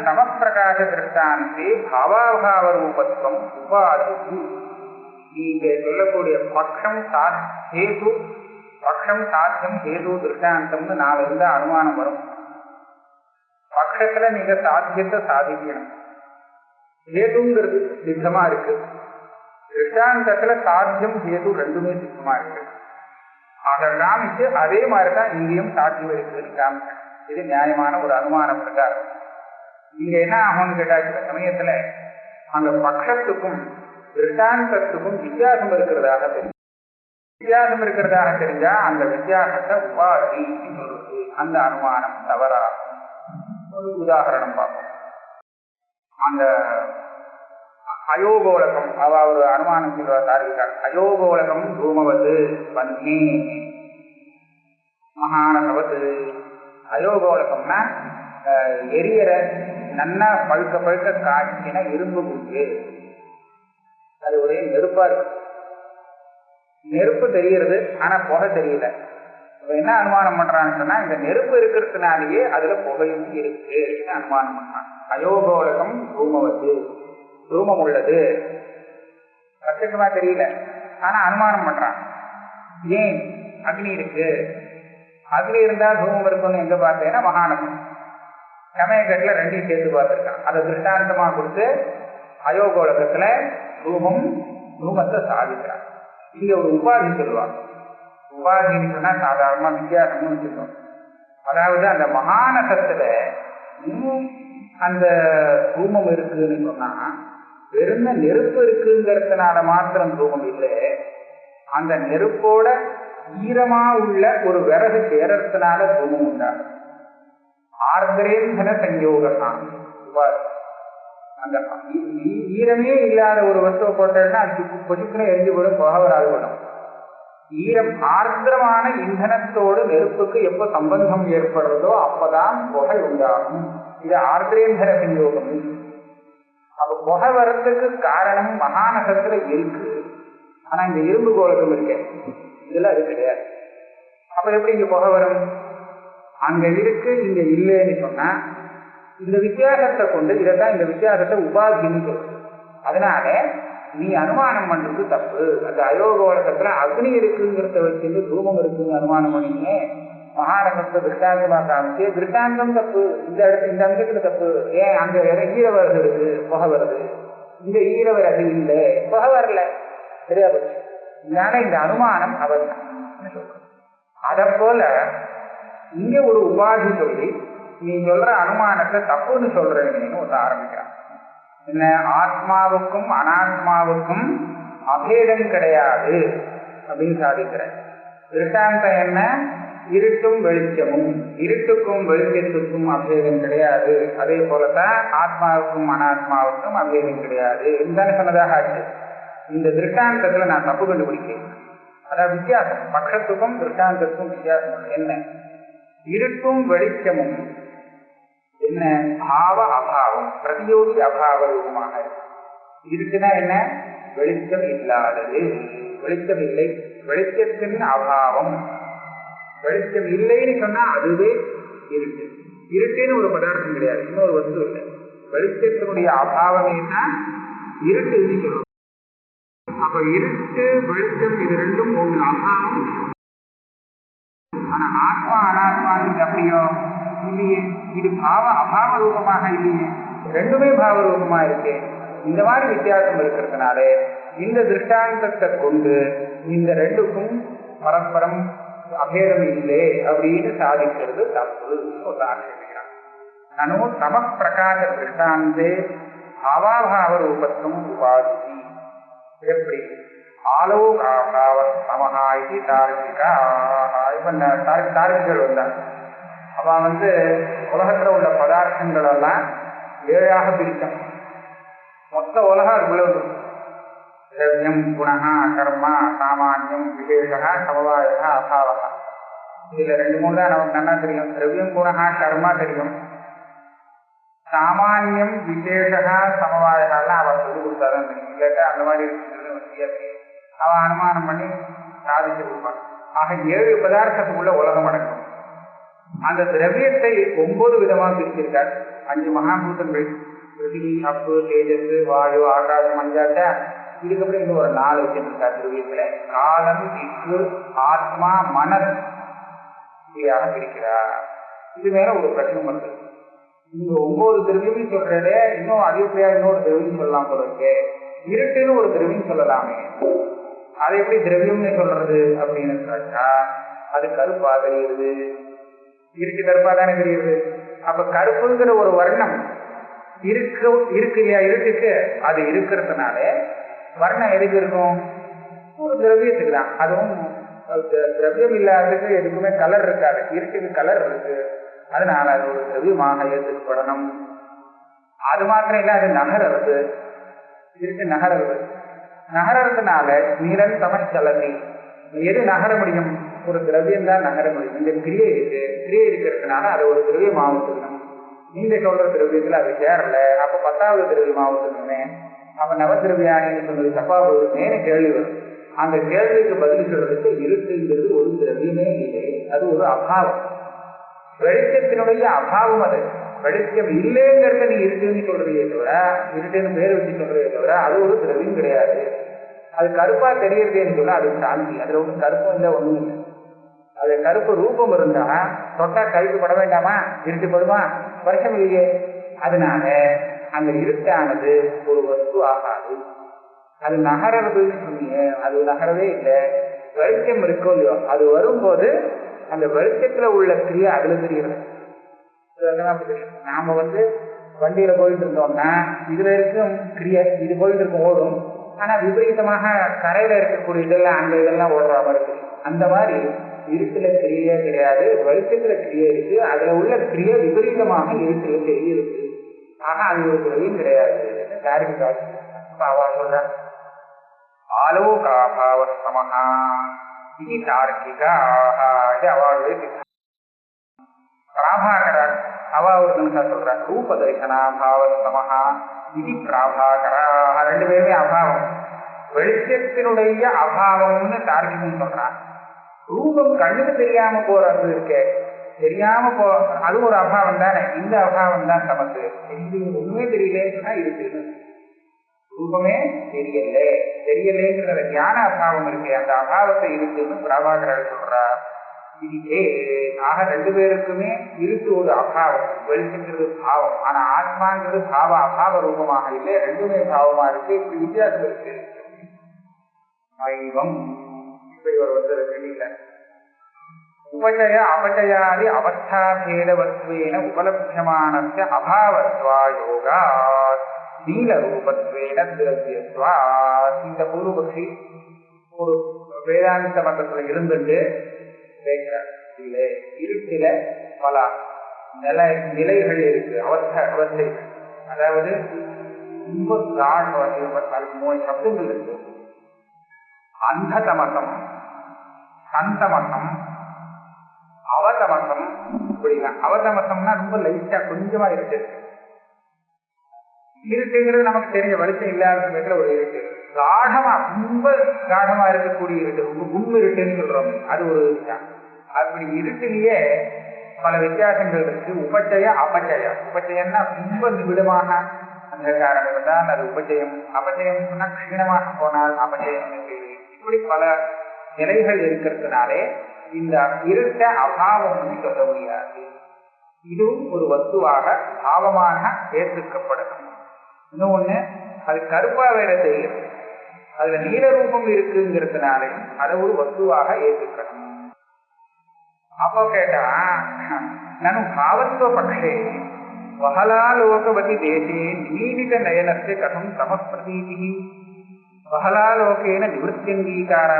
சமப்பிரகாச திருஷ்டாந்தே பாவாபாவ ரூபத்துவம் உபாதி. நீங்க சொல்லக்கூடிய பக்ஷம் ஹேது, பக்ஷம் சாத்தியம் ஹேது திருஷ்டாந்தம்னு நாலு இருந்தா அனுமானம் வரும். பட்சத்துல நீங்க சாத்தியத்தை சாதிக்கணும், ஹேதுங்கிறது சித்தமா இருக்கு. திருஷ்டாந்தத்துல சாத்தியம் ஹேது ரெண்டுமே சித்தமா இருக்கு. அதை காமிச்சு அதே மாதிரிதான் இங்கேயும் சாத்தியம் இருக்குன்னு காமிச்சேன். இது நியாயமான ஒரு அனுமான பிரகாரம். இங்க என்ன ஆகும்னு கேட்டா சில சமயத்துல அந்த பட்சத்துக்கும் திருஷ்டாந்தத்துக்கும் வித்தியாசம் இருக்கிறதாக தெரியும். வித்தியாசம் இருக்கிறதாக தெரிஞ்சா அந்த வித்தியாசத்தை உபாதி சொல்றது, அந்த அனுமானம் தவறாகும். ஒரு உதாரணம் பார்ப்போம். அந்த அயோகோலகம் ஒரு அனுமானம் சொல்றார். அயோகோலகம் தூமவது வன்னே மகானவது. அயோகோலகம்னா எரியற நன்னா பழுக்க பழுக்க காய்ச்சின இரும்பு குண்டு. அது ஒரே நெருப்பா இருக்கு. நெருப்பு தெரியறது, ஆனா புகை தெரியல. என்ன அனுமானம் பண்றான்னு சொன்னா இந்த நெருப்பு இருக்கிறதுனாலேயே அதுல புகையும் இருக்கு அனுமானம் பண்றான். அயோகோலகம் தூமவது, தூமம் உள்ளது, பிரத்யமா தெரியல, ஆனா அனுமானம் பண்றான். ஏன்? அக்னி இருக்கு, அக்னி இருந்தா தூமம் இருக்குன்னு எங்க பார்த்தேன்னா மகாநகம் சமயக்கட்டுல ரெண்டையும் சேர்த்து பார்த்துருக்கான். அதை திருஷ்டாந்தமா கொடுத்து அயோகோலகத்துல தூமத்தை சாதிக்கிறான். இங்க ஒரு உபாதி சொல்லுவாங்க. உபாதின்னு சொன்னா சாதாரணமா வித்தியாசம்னு வச்சுக்கணும். அதாவது அந்த மகாநகத்துல இன்னும் அந்த தூமம் இருக்குன்னு சொன்னா வெறும் நெருப்பு இருக்குங்கிறதுனால மாத்திரம் தூமம் இல்லை, அந்த நெருப்போட ஈரமா உள்ள ஒரு விறகு சேரத்தினால தூமம் உண்டாகும். ஆர்திரேந்தன சஞ்சோகம் உபாதி. அந்த ஈரமே இல்லாத ஒரு வஸ்துவை போட்டா அது பொசுக்குன்னு எரிஞ்சு கூட புகை வராது பண்ணும். ஈரம் ஆர்திரமான இந்தனத்தோடு நெருப்புக்கு எப்ப சம்பந்தம் ஏற்படுறதோ அப்பதான் புகை உண்டாகும். இது ஆர்திரேந்தர சஞ்சோகம். அப்ப புகை வர்றதுக்கு காரணம் மகாநகத்துல இருக்கு, ஆனா இந்த இரும்பு கோலகம் இருக்கு, இதுல அது கிடையாது. அப்ப எப்படி இங்க புகை வரும்? அங்க இருக்கு, இங்க இல்லைன்னு சொன்னா இந்த வித்தியாசத்தை கொண்டு இதைத்தான் இந்த வித்தியாசத்தை உபாதின்னு சொல்றது. அதனால நீ அனுமானம் பண்றது தப்பு. அந்த அயோகோலகத்துல அக்னி இருக்குங்கிறத வச்சு தூமம் இருக்குன்னு அனுமானம் பண்ணிங்க, மகாரகத்தை திருஷ்டாந்தமா காமிச்சு திருஷ்டாந்தம் தப்பு, இந்த இடத்துல இந்த அம்சத்துல தப்பு, ஏன் அங்க ஈரவரகு இருக்கு புகை வருது, இங்க ஈரவரகு இல்லை புகை வரல, சரியா போச்சு. இதனால இந்த அனுமானம் அவசியம் சொல்றோம். அத போல இங்க ஒரு உபாதி சொல்லி நீ சொல்ற அனுமானத்தை தப்புன்னு சொல்றேன்னு ஒன்று ஆரம்பிக்கிறான். என்ன, ஆத்மாவுக்கும் அனாத்மாவுக்கும் அபேதம் கிடையாது அப்படின்னு சாதிக்கிற. திருஷ்டாந்தம் என்ன, இருட்டும் வெளிச்சமும், இருட்டுக்கும் வெளிச்சத்துக்கும் அபேதம் கிடையாது, அதே போலதான் ஆத்மாவுக்கும் அனாத்மாவுக்கும் அபேதம் கிடையாது இதுதானே சொன்னதாக ஆச்சு. இந்த திருஷ்டாந்தத்துல நான் தப்பு கண்டுபிடிக்கிறேன். அதாவது வித்தியாசம், பட்சத்துக்கும் திருஷ்டாந்தத்துக்கும் வித்தியாசம் என்ன, இருட்டும் வெளிச்சமும் என்ன, பாவ அபாவம் பிரதியோகி அபாவ ரூபமாக இருக்கு. இருட்டுனா என்ன, வெளிச்சம் இல்லாதது, வெளிச்சம் இல்லை, வெளிச்சத்தின் அபாவம். வெளிச்சம் இல்லைன்னு சொன்னா அதுவே இருட்டு. இருட்டுன்னு ஒரு பதார்த்தம் கிடையாது, இன்னொரு வஸ்து இல்லை. வெளிச்சத்தினுடைய அபாவமே தான் இருட்டுன்னு சொல்றோம். அப்ப இருட்டு வெளிச்சம் இது ரெண்டும் ஒரு அபாவம். ஆனா ஆத்மா அனாத்மான்னு அப்படியோ இல்லையே, இது பாவ அபாவ ரூபமாக இல்லையே, ரெண்டுமே பாவ ரூபமா இருக்கு. இந்த மாதிரி வித்தியாசம் இருக்கிறதுனால இந்த திருஷ்டாந்தத்தை கொண்டு இந்த ரெண்டுக்கும் பரஸ்பரம் அபேதம் இல்லை அப்படின்னு சாதிக்கிறது தப்பு ஆரம்பிக்கிறான். நானும் தம பிரகாச திருஷ்டாந்தே அவாபாவ ரூபத்தும் உபாதி. எப்படி ஆலோகாபாவ சமஹாயி தார்க்கிகா. இப்ப தார்க்கிகள் வந்தாங்க. அவன் உலகத்துல உள்ள பதார்த்தங்கள் எல்லாம் 7ஆக பிரித்தான். மொத்த உலகம் அதுக்குள்ள வந்துடும். திரவியம், குணா, கர்மா, சாமானியம், விசேஷா, சமவாயா, அபாவகா. இதுல 2-3 தான் நமக்கு நல்லா தெரியும். திரவியம், குணா, கர்மா தெரியும். சாமானியம், விசேஷா, சமவாயெல்லாம் அவன் சொல்லி கொடுத்தாதான் தெரியும். இல்லாட்டா அந்த மாதிரி இருக்கிறது அவன் அனுமானம் பண்ணி சாதிச்சு கொடுப்பான். ஆக 7 பதார்த்தத்துக்குள்ள உலகம் அடங்கும். அந்த திரவியத்தை 9 விதமாக பிரிச்சிருக்கார். 5 மகாபூதங்கள், பிருத்திவி, அப்பு, தேஜஸ், வாயு, ஆகாசம், மஞ்சாட்டா. இதுக்கப்புறம் இன்னும் ஒரு 4 வச்சிருக்கார் திரவியத்துல. காலம், திக்கு, ஆத்மா, மனஸ் இப்படியாக பிரிக்கிறார். இது மேல ஒரு பிரச்சனை வருது. நீங்க 9 திரவியம் சொல்றதே இன்னும் அதிகப்படியா இன்னொரு திரவியம் சொல்லலாம் போல இருக்கு. இருட்டுன்னு ஒரு திரவியம் சொல்லலாமே, அதை எப்படி திரவியம்னு சொல்றது அப்படின்னு கேட்டா அது கருப்பா தெரியுது. இருட்டு கருப்பா தானே தெரியுது. அப்ப கருப்புங்கிற ஒரு வர்ணம் இருக்கு இல்லையா இருட்டுக்கு, அது இருக்கிறதுனால வர்ணம் எதுக்கு இருக்கும், ஒரு திரவியத்துக்கு தான். அதுவும் திரவியம் இல்லாததுக்கு எதுக்குமே கலர் இருக்காது, இருட்டுக்கு கலர் இருக்கு. அதனால அது ஒரு திரவியமாக ஏற்றுப்படணும். அது மாத்திரம் இல்ல, அது நகர்றது, இருட்டு நகர்றது. நகர்றதுனால நிரந்தம சலதி. எது நகர முடியும், ஒரு திரவியம் தான் நகர முடியும். இந்த கிரியை இருக்கு, கிரியை இருக்கிறதுனால அதை ஒரு திரவியமாக ஊற்றுக்கணும். நீங்க சொல்ற திரவியத்துல அது சேரல, அப்ப 10வது திரவியமாக ஊற்றுக்கணுமே, அப்ப நவதிரவியானின்னு சொன்னது தப்பா போயிருந்தேன்னு கேள்வி வரும். அந்த கேள்விக்கு பதில் சொல்றதுக்கு இருட்டுங்கிறது ஒரு திரவியமே இல்லை, அது ஒரு அபாவம், வெளிச்சத்தினுடைய அபாவம். அது வெளிச்சம் இல்லைங்கிறத நீ இருட்டுன்னு சொல்றதையே தவிர, இருட்டுன்னு பேர் வச்சு சொல்றதே தவிர அது ஒரு திரவியம் கிடையாது. அது கருப்பா தெரியறதேன்னு சொல்ல அது சாந்தி. அதுல ஒன்றும் கருப்பம் இல்லை, ஒண்ணும் இல்லை. அது கருப்பு ரூபம் இருந்தா தொட்டா கைக்கு பட வேண்டாமா, இருட்டு படுமா, வருஷம் இல்லையே. அதனால அந்த இருட்டானது ஒரு வஸ்து ஆகாது. அது நகரதுன்னு சொன்னீங்க, அது நகரவே இல்லை. வெளிச்சம் இருக்கோ இல்லையோ, அது வரும்போது அந்த வெளிச்சத்துல உள்ள கிரியை அதுல தெரிகிறது. நாம வண்டியில போயிட்டு இருந்தோம்னா இதுல இருக்கும் கிரியை இது போயிட்டு இருக்கும் ஓடும். ஆனா விபரீதமாக கரையில இருக்கக்கூடிய இதெல்லாம் அந்த இதெல்லாம் ஓடுற மாதிரி இருக்கு. அந்த மாதிரி இருட்டுல கிரியே கிடையாது, வெளிச்சத்துல கிரியை இருக்கு. அதுல உள்ள கிரியை விபரீதமாக இருட்டுல தெரியுது. ஆனா அது ஒரு கிரியும் கிடையாது. அவ சொல்ற ஆலோகாபாவ சமஹா இது தார்க்கிகா. இது அவளுடைய பிராபாகரா. அவ ஒரு நிமிஷம் சொல்றாங்க, ரூப தரிசனா பாவ சமஹா இது பிராபாகரா. 2 பேருமே அபாவம், வெளிச்சத்தினுடைய அபாவம்னு தார்க்கிகம் சொல்றான். ரூபம் கண்ணுக்கு தெரியாம போறது இருக்கே, தெரியாம போ, அது ஒரு அபாவம் தானே. இந்த அபாவம் தான் நமக்கு ஒண்ணுமே தெரியலேன்னு சொன்னா இருக்கு. ரூபமே தெரியலேங்கிற ஞான அபாவம் இருக்கு, அந்த அபாவத்தை இருக்குன்னு பிரபாகரர் சொல்றார். இதுவே ஆக ரெண்டு பேருக்குமே இருட்டு ஒரு அபாவம், வெளிச்சங்கிறது பாவம். ஆனா ஆத்மாங்கிறது பாவ அபாவ ரூபமாக இல்லை, ரெண்டுமே பாவமா இருக்கு. இப்படி வித்தியாசம் இருக்கு. சைவம் இப்படி ஒரு கேள்வியில உபஜய அபஜயாதி அவஸ்தாபேதவத்வேன உபலப்யமானஸ்ய அபாவத்வா யோகா நீல ரூபத்வேன திரவியத்வா. இந்த பூர்வபக்ஷி ஒரு வேதாந்த மதத்துல இருந்துட்டு இல்லை, இருட்டில பல நிலைகள் இருக்கு, அவஸ்தைகள். அதாவது ரொம்ப 3 சப்தங்கள் இருக்கு. அந்ததமசம், சந்தமசம், அவதமசம். இப்படிலாம் அவதமசம்னா ரொம்ப லைட்டா கொஞ்சமா இருக்கு. இருட்டுங்கிறது நமக்கு தெரிய வெளிச்சம் இல்லாத சமயத்துல ஒரு இருட்டு. காடமா ரொம்ப காடமா இருக்கக்கூடிய இருட்டு, ரொம்ப கும் இருட்டுன்னு சொல்றோம், அது ஒரு இருட்டா. அப்படி இருட்டிலேயே பல வித்தியாசங்கள் இருக்கு. உபஜய அபஜய. உபஜயம்னா ரொம்ப நிபிடமாக அந்த காரணம் இருந்தால் அது உபஜயம். அபஜயம் சொன்னா க்ஷீணமாக போனால் அபஜயம். இப்படி பல நிலைகள் இருக்கிறதுனாலே இந்த இருட்ட அபாவம்னு சொல்ல முடியாது. இதுவும் ஒரு வஸ்துவாக பாவமாக ஏற்றுக்கப்படணும். இன்னொன்னு, அது கருப்பா வேற செய்கிறது, அதுல நீல ரூபம் இருக்குங்கிறதுனாலே அதை ஒரு வஸ்துவாக ஏற்றுக்கணும். அப்போ கேட்டா, நனு பாவத்துவ பட்சே வஹலாலோகவதி தேசே நிமீலித நயனஸ்ய கதம் தமஸ்பிரதீதி வஹலாலோகேன நிவృత్త్యங்கீகார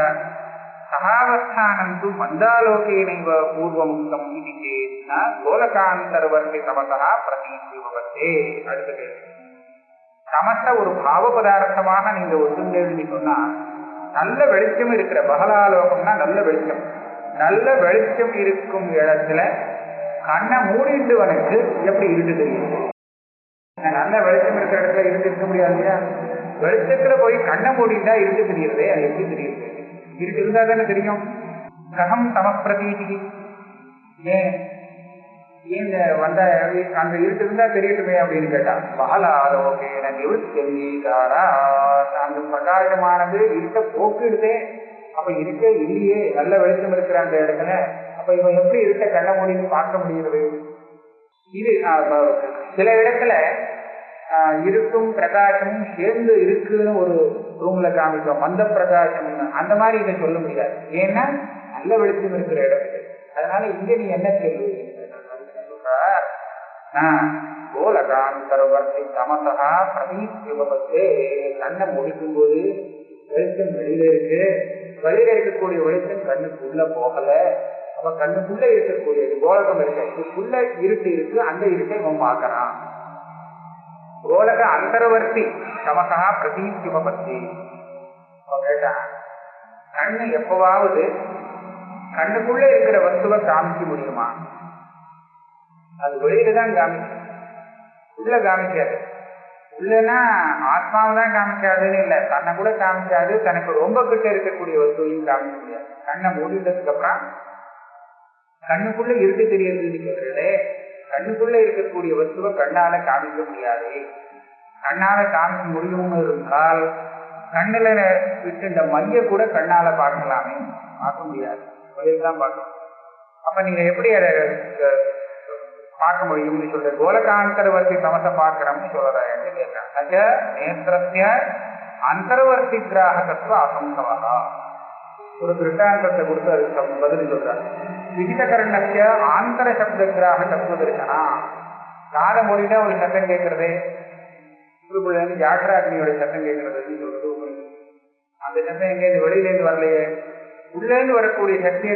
சகாவஸ்தானம் து மந்தாலோகேனைவ பூர்வமுக்தம் இது சேத்னா கோலகாந்தர்வர்த்தி தமசா பிரதீதி பவத்தே. அடுத்த கேள்வி, தமச ஒரு பாவ பதார்த்தமாக நீங்க ஒத்துங்கேள்வி சொன்னா, நல்ல வெளிச்சம் இருக்கிற பகலாலோகம்னா நல்ல வெளிச்சம், நல்ல வெளிச்சம் இருக்கும் இடத்துல கண்ணை மூடிட்டுவனுக்கு எப்படி இருட்டு தெரியுது? நல்ல வெளிச்சம் இருக்கிற இடத்துல இருட்டு இருக்க முடியாது இல்லையா? வெளிச்சத்துல போய் கண்ணை மூடிட்டா இருட்டு தெரியுது, அது எப்படி தெரியுது? இருட்டு இருந்தா தானே தெரியும். ககம் தமப்பிரதீதி. ஏன் வந்த அந்த இருட்டு இருந்தா தெரியட்டுமே அப்படின்னு கேட்டா, பகலாலோகேன நிவృత్త్యங்கீகாரா. அந்த பிரகாசமானது இருட்ட போக்கிடுதே. அப்ப இருக்கே இல்லையே, நல்ல வெளிச்சம் இருக்கிற அந்த இடத்துல, அப்ப இவன் எப்படி இருட்ட கண்ண மூடின்னு பார்க்க முடியுது? இது சில இடத்துல இருட்டும் பிரகாசமும் சேர்ந்து இருக்குன்னு ஒரு ரூம்ல காமிக்கும், மந்த பிரகாசம். அந்த மாதிரி இதை சொல்ல முடியாது, ஏன்னா நல்ல வெளிச்சம் இருக்கிற இடத்துல. அதனால இங்க நீ என்ன சொல்லு? கோலகாந்தர்வர்த்தி தமசா பிரதீபத்தே. கண்ணை முடிக்கும் போது வெளிச்சம் வெளியில இருக்கு, வெளியில இருக்கக்கூடிய வெளிச்சம் கண்ணுக்குள்ள போகல. அப்ப கண்ணுக்குள்ள இருக்கக்கூடியது கோலகம் இருக்கு, இதுக்குள்ள இருட்டு இருக்கு, அந்த இருட்டை அவன் பார்க்கறான். கோலக அந்தர்வர்த்தி தமசா பிரதீபத்தி. கேட்டான், கண்ணு எப்பவாவது கண்ணுக்குள்ள இருக்கிற வஸ்துவை காமிக்க முடியுமா? அது வெளியில தான் காமிக்கும், உள்ள காமிக்காது. உள்ளன்னா ஆத்மாவை தான் காமிக்காதுன்னு இல்லை, தன்னை கூட காமிக்காது, தனக்கு ரொம்ப கிட்ட இருக்கக்கூடிய வஸ்துவையும் காமிக்க முடியாது. கண்ணை மூடிட்டதுக்கு அப்புறம் கண்ணுக்குள்ள இருட்டு தெரியுதுன்னு சொல்றதே, கண்ணுக்குள்ள இருக்கக்கூடிய வஸ்துவை கண்ணால காமிக்க முடியாது. கண்ணால காமிக்க முடியும்னு இருந்தால் கண்ணுல விட்டு இந்த மைய கூட கண்ணால பார்க்கலாமே, பார்க்க முடியாது, வெளியில தான் பார்க்கணும். அப்ப நீங்க எப்படி அதை பார்க்க முடியும்னு சொல்ற? கோலகாந்தர்வர்த்தி தமச பார்க்கிறோம்னு சொல்றதா என்று கேட்கிறான். சஜ நேத்திரஸ்ய அந்தர்வர்த்தி கிராகத்துவ அசம்பவா. ஒரு திருஷ்டாந்தத்தை கொடுத்து அதுக்கு பதில் சொல்றாரு. விகிதகரணஸ்ய ஆந்தர சப்த கிராக தத்துவ தரிசனா. காதை மொழிதான் ஒரு சத்தம் கேட்கறது, உள்ளுக்குள்ள இருந்து ஜாட்ராக்னியோட சத்தம் கேட்கறதுன்னு சொல்றது. அந்த சத்தம் எங்கேயிருந்து வெளியிலேருந்து வரலையே, உள்ளேந்து வரக்கூடிய சக்தியை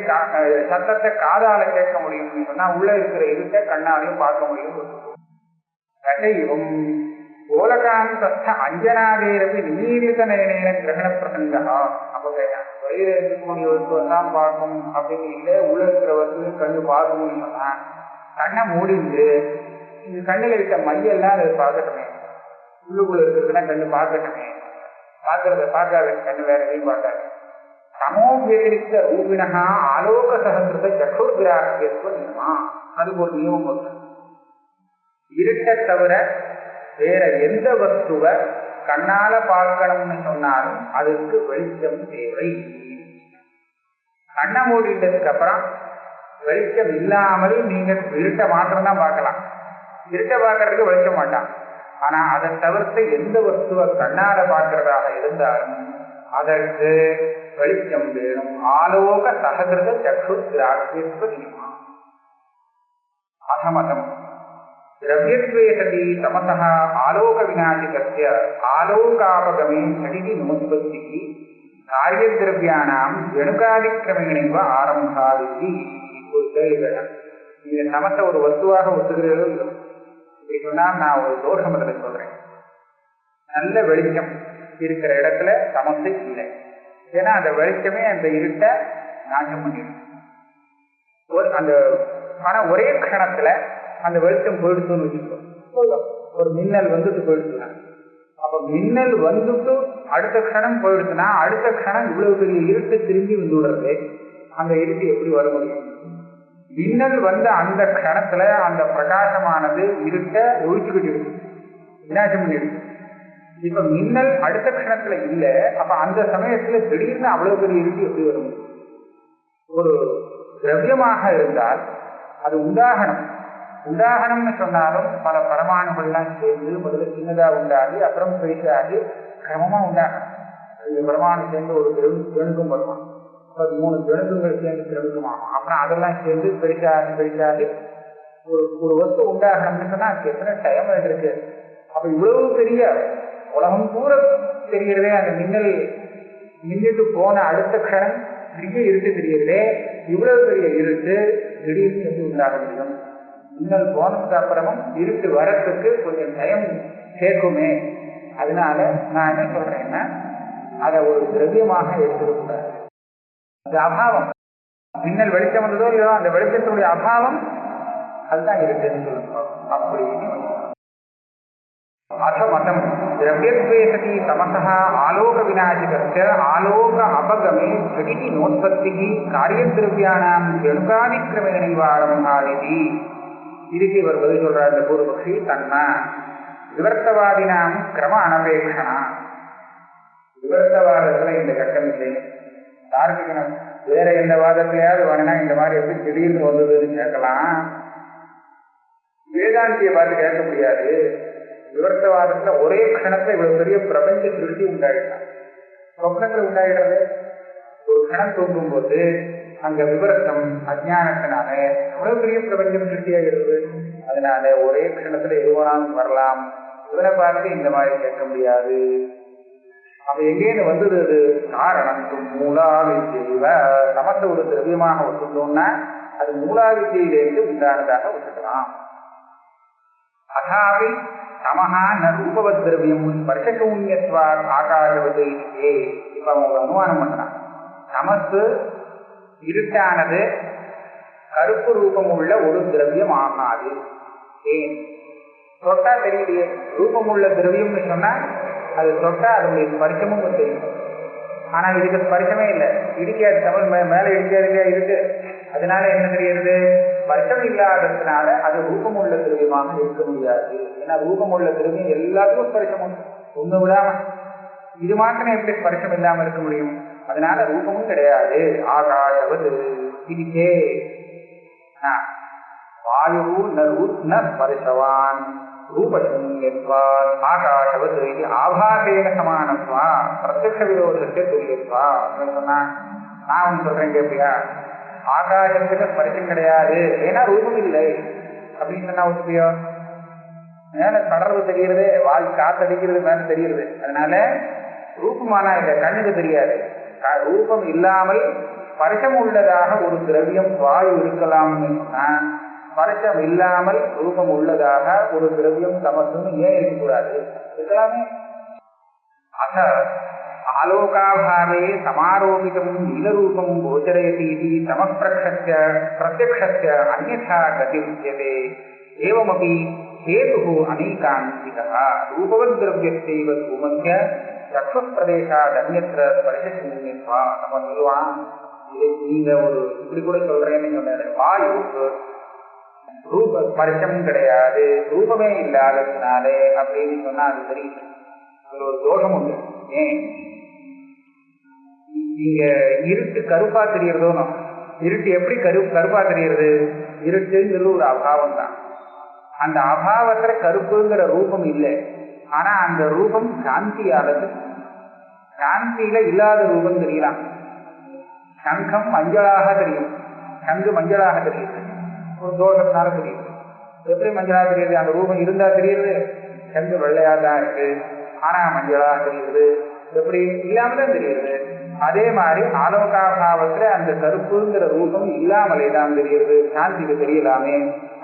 சத்தத்தை காதால கேட்க முடியும்னு சொன்னா உள்ள இருக்கிற இருட்ட கண்ணாலையும் பார்க்க முடியும். கதையும் கோலகாந்த அஞ்சனாதேரவி நிமீலித நயனேன கிரகண பிரசங்கா. அப்ப கேட்டான், வெளியில இருக்கக்கூடிய வஸ்துவெல்லாம் பார்க்கும் அப்படின்னு இல்லை, உள்ள இருக்கிற வஸ்து கண்ணு பார்க்கணும்னு சொன்னா கண்ணை மூடிந்து இந்த கண்ணில் இருக்க மையெல்லாம் அதை பார்க்கட்டுமே, உள்ளுக்குள்ள இருக்கிறதுனா கண்ணு பார்க்கட்டுமே. பார்க்கறத பார்க்காத கண்ணு வேற எதையும் பார்க்காது. சமோவியதிரிக்த ரூபிணா ஆலோக சகசிருத சக்ஷுர்கிராஹ்யத்துவ நியமா. அதுக்கு ஒரு நியமம் வரும். இருட்ட தவிர வேற எந்த வஸ்துவை கண்ணால பார்க்கணும்னு சொன்னாலும் அதுக்கு வெளிச்சம் தேவை. கண்ணை மூடிட்டதுக்கு அப்புறம் வெளிச்சம் இல்லாமல் நீங்க இருட்டை மாத்திரம் தான் பார்க்கலாம். இருட்டை பார்க்கறதுக்கு வெளிச்சம் மாட்டான். ஆனா அதை தவிர்த்து எந்த வஸ்துவை கண்ணால பார்க்கிறதாக இருந்தாலும் அதற்கு வெளிச்சம் வேணும். ஆலோக சககிருத சக்ஷு கிராஹ்யத்துவ நியமா. அசமதம் திரவியத்வே சதி தமசः ஆலோக விநாசிகஸ்ய ஆலோகாபகமே சடிதி நோத்பத்திः காரியத்ரவியானாம் ஜணுகாதிக்கிரமேணைவ ஆரம்பாதிதி. ஒரு கேள்வி வேணும். நீங்க தமசை ஒரு வஸ்துவாக ஒத்துக்கிறீர்களோ இல்லை? இப்படி சொன்னால் நான் ஒரு தோஷம் அதை சொல்றேன். நல்ல வெளிச்சம் இருக்கிற இடத்துல தமசை இல்லை. ஏன்னா அந்த வெளிச்சமே அந்த இருட்டை நாசம் பண்ணிடும். அந்த ஆனா ஒரே க்ஷணத்துல அந்த வெளிச்சம் போயிடுச்சுன்னு வச்சுக்கோ. ஒரு மின்னல் வந்துட்டு போயிடுச்சுன்னா, அப்ப மின்னல் வந்துட்டு அடுத்த க்ஷணம் போயிடுச்சுன்னா அடுத்த க்ஷணம் இவ்வளவு பெரிய இருட்டு திரும்பி வந்து விடுறது. அந்த இருட்டு எப்படி வர முடியும்? மின்னல் வந்த அந்த க்ஷணத்துல அந்த பிரகாசமானது இருட்டை ஒழிச்சுக்கிட்டு இருக்கு, விநாசம் பண்ணிடுச்சு. இப்ப மின்னல் அடுத்த க்ஷணத்துல இல்ல. அப்ப அந்த சமயத்துல திடீர்னு அவ்வளவு பெரிய இருட்டு எப்படி வர முடியும்? ஒரு திரவியமாக இருந்தால் அது உண்டாகணும்னு சொன்னாலும் பல பரமாணுகள்லாம் சேர்ந்து முதல்ல சின்னதா உண்டாகி அப்புறம் பெருசாகி கிரமமா உண்டாகணும். இந்த பரமாணு சேர்ந்து ஒரு ஜணுக்கும் வருவான். 3 ஜணுக்குகள் சேர்ந்து திரவியமாகும். அப்புறம் அதெல்லாம் சேர்ந்து பெருசாகி ஒரு வஸ்து உண்டாகணும்னு சொன்னா அதுக்கு எத்தனை டைம் இருக்கு. அப்ப இவ்வளவு பெரிய உலகம் பூரா தெரிகிறதே. அந்த மின்னிட்டு போன அடுத்த க்ஷணம் பெரிய இருட்டு தெரிகிறதே. இவ்வளவு பெரிய இருட்டு திடீர்னு எப்படி உண்டாக முடியும்? மின்னல் போனதுக்கு அப்புறமும் இருட்டு வரத்துக்கு கொஞ்சம் டைம் கேட்குமே. அதனால நான் என்ன சொல்றேன்னா அதை ஒரு திரவியமாக எடுத்துக்கூடாது. அது அபாவம். மின்னல் வெளிச்சம் வந்ததோ இல்லையோ அந்த வெளிச்சத்தினுடைய அபாவம் அதுதான் இருட்டுன்னு சொல்லுங்க. அப்படின்னு அசமதம் திரவியத்வே சதி தமசः ஆலோக விநாசிகஸ்ய ஆலோக அபகமே ஜடிதி நோத்பத்திः காரியத்ரவியானாம் ஜணுகாதிக்கிரமேணைவ ஆரம்பாதிதி. இதுக்கு இவர் பதில் சொல்றார் இந்த பூர்வபக்ஷி. தன்ன விவர்த்தவாதினாம் கிரம அனபேட்சணா. விவர்த்தவாதத்துல இந்த கட்டம் இல்லை. தார்க்கிகனம் வேற எந்த வாதத்திலேயாவது வேணும்னா இந்த மாதிரி எப்படி திடீர்னு வந்ததுன்னு கேட்கலாம். வேதாந்தியை பார்த்து கேட்க முடியாது. விவர்த்தவாதத்துல ஒரே க்ஷணத்துல இவ்வளவு பெரிய பிரபஞ்ச திருஷ்டி உண்டாயிட்டான். சொப்னங்கள் உண்டாயிடுறது. ஒரு கணம் தூங்கும் போது அங்க விவரத்தம் அஜானத்தினால எவ்வளவு பெரிய பிரபஞ்சம் திருஷ்டியாகிறது. அதனால ஒரே க்ஷணத்துல எதுவானாலும் வரலாம். இவனை பார்த்து இந்த மாதிரி கேட்க முடியாது. அப்ப எங்கேன்னு வந்தது? அது காரணம் மூலாவித்யைவ. நமக்கு ஒரு திரவியமாக ஒத்துட்டோம்னா அது மூலாவித்யிலிருந்து உண்டானதாக ஒத்துக்கலாம். அதாபி தமஹா ந ரூபவத் திரவியம் ஸ்பர்ஷசூன்யத்வாத் ஆகாசவது. இப்ப அவங்க அனுமானம் பண்றான். நமக்கு இருட்டானது கருப்பு ரூபம் உள்ள ஒரு திரவியம் ஆகாது. ஏன்? தொட்டா தெரியலையே. ரூபம் உள்ள திரவியம்னு சொன்னா அது தொட்டா அதனுடைய ஸ்பர்ஷமும் தெரியும். ஆனா இதுக்கு ஸ்பர்ஷமே இல்லை. இடிக்காது, தமிழ் மேல இடிக்காதுக்கா இருக்கு. அதனால என்ன தெரியுது? ஸ்பர்ஷம் இல்லாததுனால அது ரூபம் உள்ள திரவியமாக இருக்க முடியாது. ஏன்னா ரூபம் உள்ள திரவியம் எல்லாத்துக்கும் ஸ்பர்ஷம் உண்டு, ஒண்ணு விடாம. இது மாத்திரம் எப்படி ஸ்பர்ஷம் இல்லாம இருக்க முடியும்? அதனால ரூபமும் கிடையாது. ஆகாசவது இதுக்கே வாயு ந ஸ்பர்ஷவான் ரூபசூன்யத்வாத் ஆகாசவது இது ஆபாசேன சமானத்வா பிரத்யக்ஷ விரோதத்தை துல்லியத்வா. சொன்னா நான் ஒன்று சொல்றேன் கேட்பியா? ஆகாசத்துல ஸ்பர்ஷம் கிடையாது ஏன்னா ரூபம் இல்லை அப்படின்னு சொன்னா ஒத்துப்பியோ? மேல கடறது தெரிகிறது, வாய் காத்தடிக்கிறது மேல தெரிகிறது. அதனால ரூபமானா இல்லை, கண்ணுக்கு தெரியாது. ரூபம் இல்லாமல் ஸ்பர்ஷம் உள்ளதாக ஒரு திரவியம் வாயு இருக்கலாம்னு சொன்னா ஸ்பர்ஷம் இல்லாமல் ரூபம் உள்ளதாக ஒரு திரவியம் தமசுன்னு ஏன் இருக்கக்கூடாது? இருக்கலாமே. அத ஆலோகாபாவே சமாரோபிதம் நீலரூபம் கோச்சரயதி தமப்பிரக்ஷஸ்ய பிரத்யக்ஷஸ்ய அன்யதா கதிருச்யதே. ஏவமபி ஹேதுஹு அநேகாந்திகः ரூபவத் திரவியஸ்யைவ தூமஸ்ய சக்ஷுப்பிரதேசாத் அன்யத்ர ஸ்பர்ஷசூன்யத்வா. நம்ம சொல்லுவான், இதை நீங்க ஒரு இப்படி கூட சொல்றேன்னு சொன்னாரு. வாயுக்கு ரூப ஸ்பர்ஷம் கிடையாது, ரூபமே இல்லாததுனாலே அப்படின்னு சொன்னா அது தெரியும். அதுல ஒரு தோஷம் உண்டு. ஏன்? நீங்க இருட்டு கருப்பா தெரியறதோ இருட்டு எப்படி கருப்பா தெரியுது? இருட்டுங்கிறது ஒரு அபாவம் தான். அந்த அபாவத்துல கருப்புங்கிற ரூபம் இல்லை. ஆனா அந்த ரூபம் சாந்தியானது. சாந்தியில இல்லாத ரூபம் தெரியலாம். சங்கம் மஞ்சளாக தெரியும். சங்கு மஞ்சளாக தெரியுது. ஒரு தோஷத்தினால தெரியுது. எப்படி மஞ்சளாக தெரியுது? அந்த ரூபம் இருந்தா தெரியுது. சங்கு வெள்ளையா தான் இருக்கு, ஆனா மஞ்சளாக தெரியுது. எப்படி இல்லாமதான் தெரியுது. அதே மாதிரி ஆலோகாபாவத்துல அந்த கருப்புங்கிற ரூபம் இல்லாமலே தான் தெரியுது. சாந்திக்கு தெரியலாமே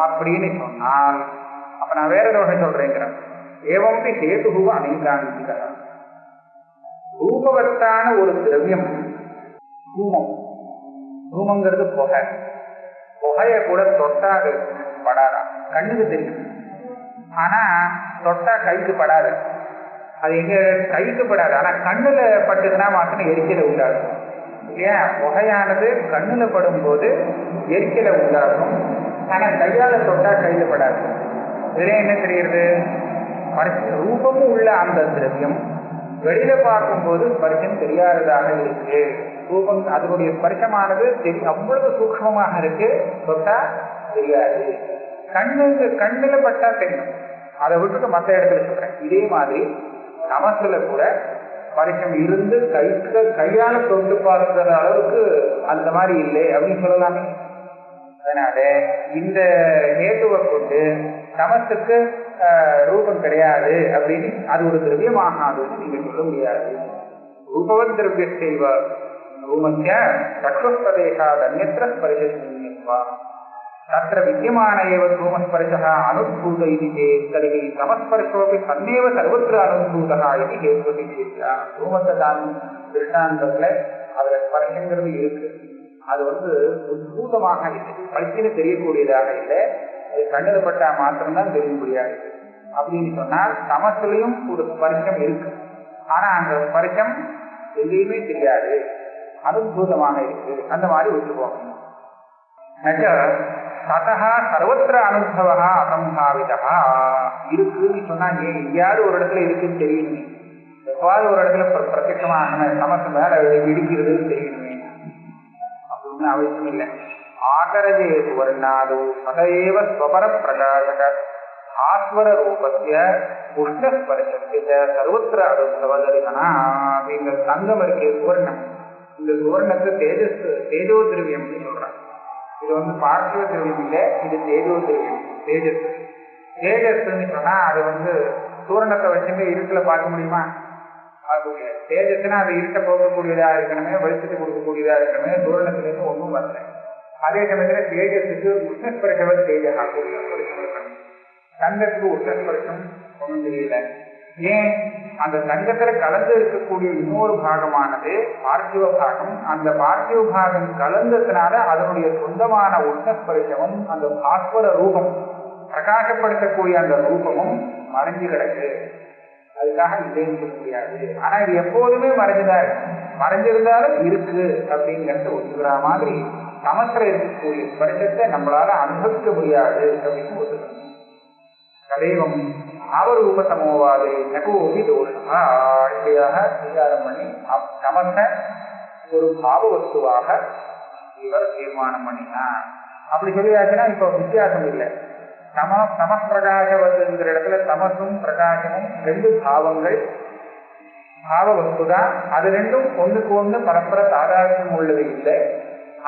அப்படின்னு சொன்னால், அப்ப நான் வேற தோஷம் சொல்றேங்கிறேன். ஏவம்பி சேதுகுவ அனைகாந்திகரம். ரூபவத்தான ஒரு திரவியம் தூமம். தூமங்கிறது புகை. புகைய கூட தொட்டா அது படாதா? கண்ணுக்கு தெரியும், ஆனா தொட்டா கைக்கு படாது. அது எங்க கைக்கு படாது, ஆனா கண்ணுல பட்டுதுன்னா மாத்திரம் எரிச்சலை உண்டாகும். ஏன்? புகையானது கண்ணுல படும் போது எரிச்சலை உண்டாகும், ஆனா கையால தொட்டா கையில படாது. இதுல என்ன தெரியுது? ரூபமும் உள்ள அந்த திரவியம் வெளியில பார்க்கும்போது ஸ்பர்ஷம் தெரியாததாக இருக்கு. ரூபம் அதனுடைய ஸ்பர்ஷமானது அவ்வளவு சூக்ஷ்மமாக இருக்கு, தொட்டா தெரியாது. கண்ணுல பட்டா தெரியும். அதை விட்டுட்டு மற்ற இடத்துல சொல்றேன். இதே மாதிரி நமசுல கூட ஸ்பர்ஷம் இருந்து கையால தொட்டு பார்க்கிற அளவுக்கு அந்த மாதிரி இல்லை அப்படின்னு சொல்லலாமே. அதனால இந்த ஹேத்துவை கொண்டு நமசுக்கு ரூபம் கிடையாது அப்படின்னு, அது ஒரு திரவியமாகாதுன்னு நீங்க சொல்ல முடியாது. ரூபவத் திரவிய செய்வ ரூமத்திய சக்ஷுஸ்பதேசாத் அந்யத்ர ஸ்பரிசா தத்திர வித்தியமான ஏவ தூமஸ்பரிசா அனுபூத இது சேத் தர்ஹி சமஸ்பர்ஷோபி தன்னேவ சர்வத்திர அனுபூதா இது ஹேத்வதி சேத்யா. ரூமத்தை தான் திருஷ்டாந்தத்துல அதுல ஸ்பர்ஷங்கிறது இருக்கு. அது உத்பூதமாக இல்லை, பளிச்சுன்னு தெரியக்கூடியதாக இல்லை. அது கண்ணுல பட்டா மாத்திரம்தான் தெரிய முடியாது. அப்படின்னு சொன்னால் தமசுலையும் ஒரு ஸ்பர்ஷம் இருக்கு, ஆனா அந்த ஸ்பர்ஷம் எங்கேயுமே தெரியாது, அனுபூதமாக இருக்கு. அந்த மாதிரி வச்சுக்கோங்க. சதா சர்வத்திர அனுபவா அசம்பாவிதா இருக்குன்னு சொன்னா, ஏன் எங்கேயாவது ஒரு இடத்துல இருக்குன்னு தெரியணுமே, எப்பாவது ஒரு இடத்துல பிரத்யட்சமாக தமசு மேல இடிக்கிறது தெரியணுமே அப்படின்னு அவசியம் இல்லை. ஆகரஜே சுவர்ணாது சதைவ ஸ்வபர பிரகாசக ஆஸ்வர ரூபத்திய உஷ்ணஸ்பர்ஷத்திய சர்வத்திர அனுபவதரிகனா. இந்த தங்கம் இருக்கே சுவர்ணம், இந்த சுவர்ணத்தை தேஜோ திரவியம்னு சொல்றாங்க. இது பார்த்திவ திரவியம் இல்லை, இது தேஜோ திரவியம். தேஜஸ்ன்னு சொன்னா அது சூரணத்தை வச்சுட்டு இருட்டுல பார்க்க முடியுமா? அது தேஜஸ்னா அது இருட்ட போகக்கூடியதா இருக்கணுமே, வெளிச்சத்தை கொடுக்கக்கூடியதா இருக்கணுமே. சூரணத்துல இருந்து ஒன்றும் வரல. அதே சமயத்துல தேஜஸுக்கு உஷ்ணஸ்பர்ஷவ தேஜா இருக்கணும். தங்கத்துக்கு உஷ்ணஸ்பர்ஷம் ஒன்றும் தெரியல. ஏன்? அந்த தங்கத்துல கலந்து இருக்கக்கூடிய இன்னொரு பாகமானது பார்த்திவ பாகம். அந்த பார்த்திவ பாகம் கலந்ததுனால அதனுடைய சொந்தமான உஷ்ணஸ்பர்ஷமும் அந்த பாஸ்வர ரூபம் பிரகாசப்படுத்தக்கூடிய அந்த ரூபமும் மறைஞ்சு கிடக்கு. அதுக்காக இல்லைன்னு சொல்ல முடியாது. ஆனா இது எப்போதுமே மறைஞ்சுதான் இருக்கு. மறைஞ்சிருந்தாலும் இருக்கு அப்படிங்கிறத ஒத்துக்கிற மாதிரி சமத்துல இருக்கக்கூடிய ஸ்பர்ஷத்தை நம்மளால அனுபவிக்க முடியாது அப்படின்னு ஒத்துக்கணும். கதேவம் ஆவரூப சமோவாதே நகோபி தோஷா இப்படியாக விசாரம் பண்ணி சமத்தை ஒரு பாவ வஸ்துவாக இவர் தீர்மானம் பண்ணினார். அப்படி சொல்லியாச்சுன்னா இப்போ வித்தியாசம் இல்லை. சமப்பிரகாசவத்துங்கிற இடத்துல தமசும் பிரகாசமும் ரெண்டு பாவங்கள், பாவ வஸ்துதான். அது ரெண்டும் ஒன்றுக்கு ஒன்று பரஸ்பர தாதாத்மியம் உள்ளது இல்லை.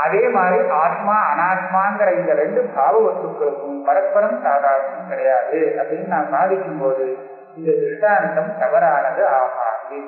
அதே மாதிரி ஆத்மா அனாத்மாங்கிற இந்த ரெண்டு பாவ வஸ்துக்களுக்கும் பரஸ்பரம் தாதாத்மியம் கிடையாது அப்படின்னு நான் சாதிக்கும் போது இந்த திருஷ்டாந்தம் தவறானது ஆகாது.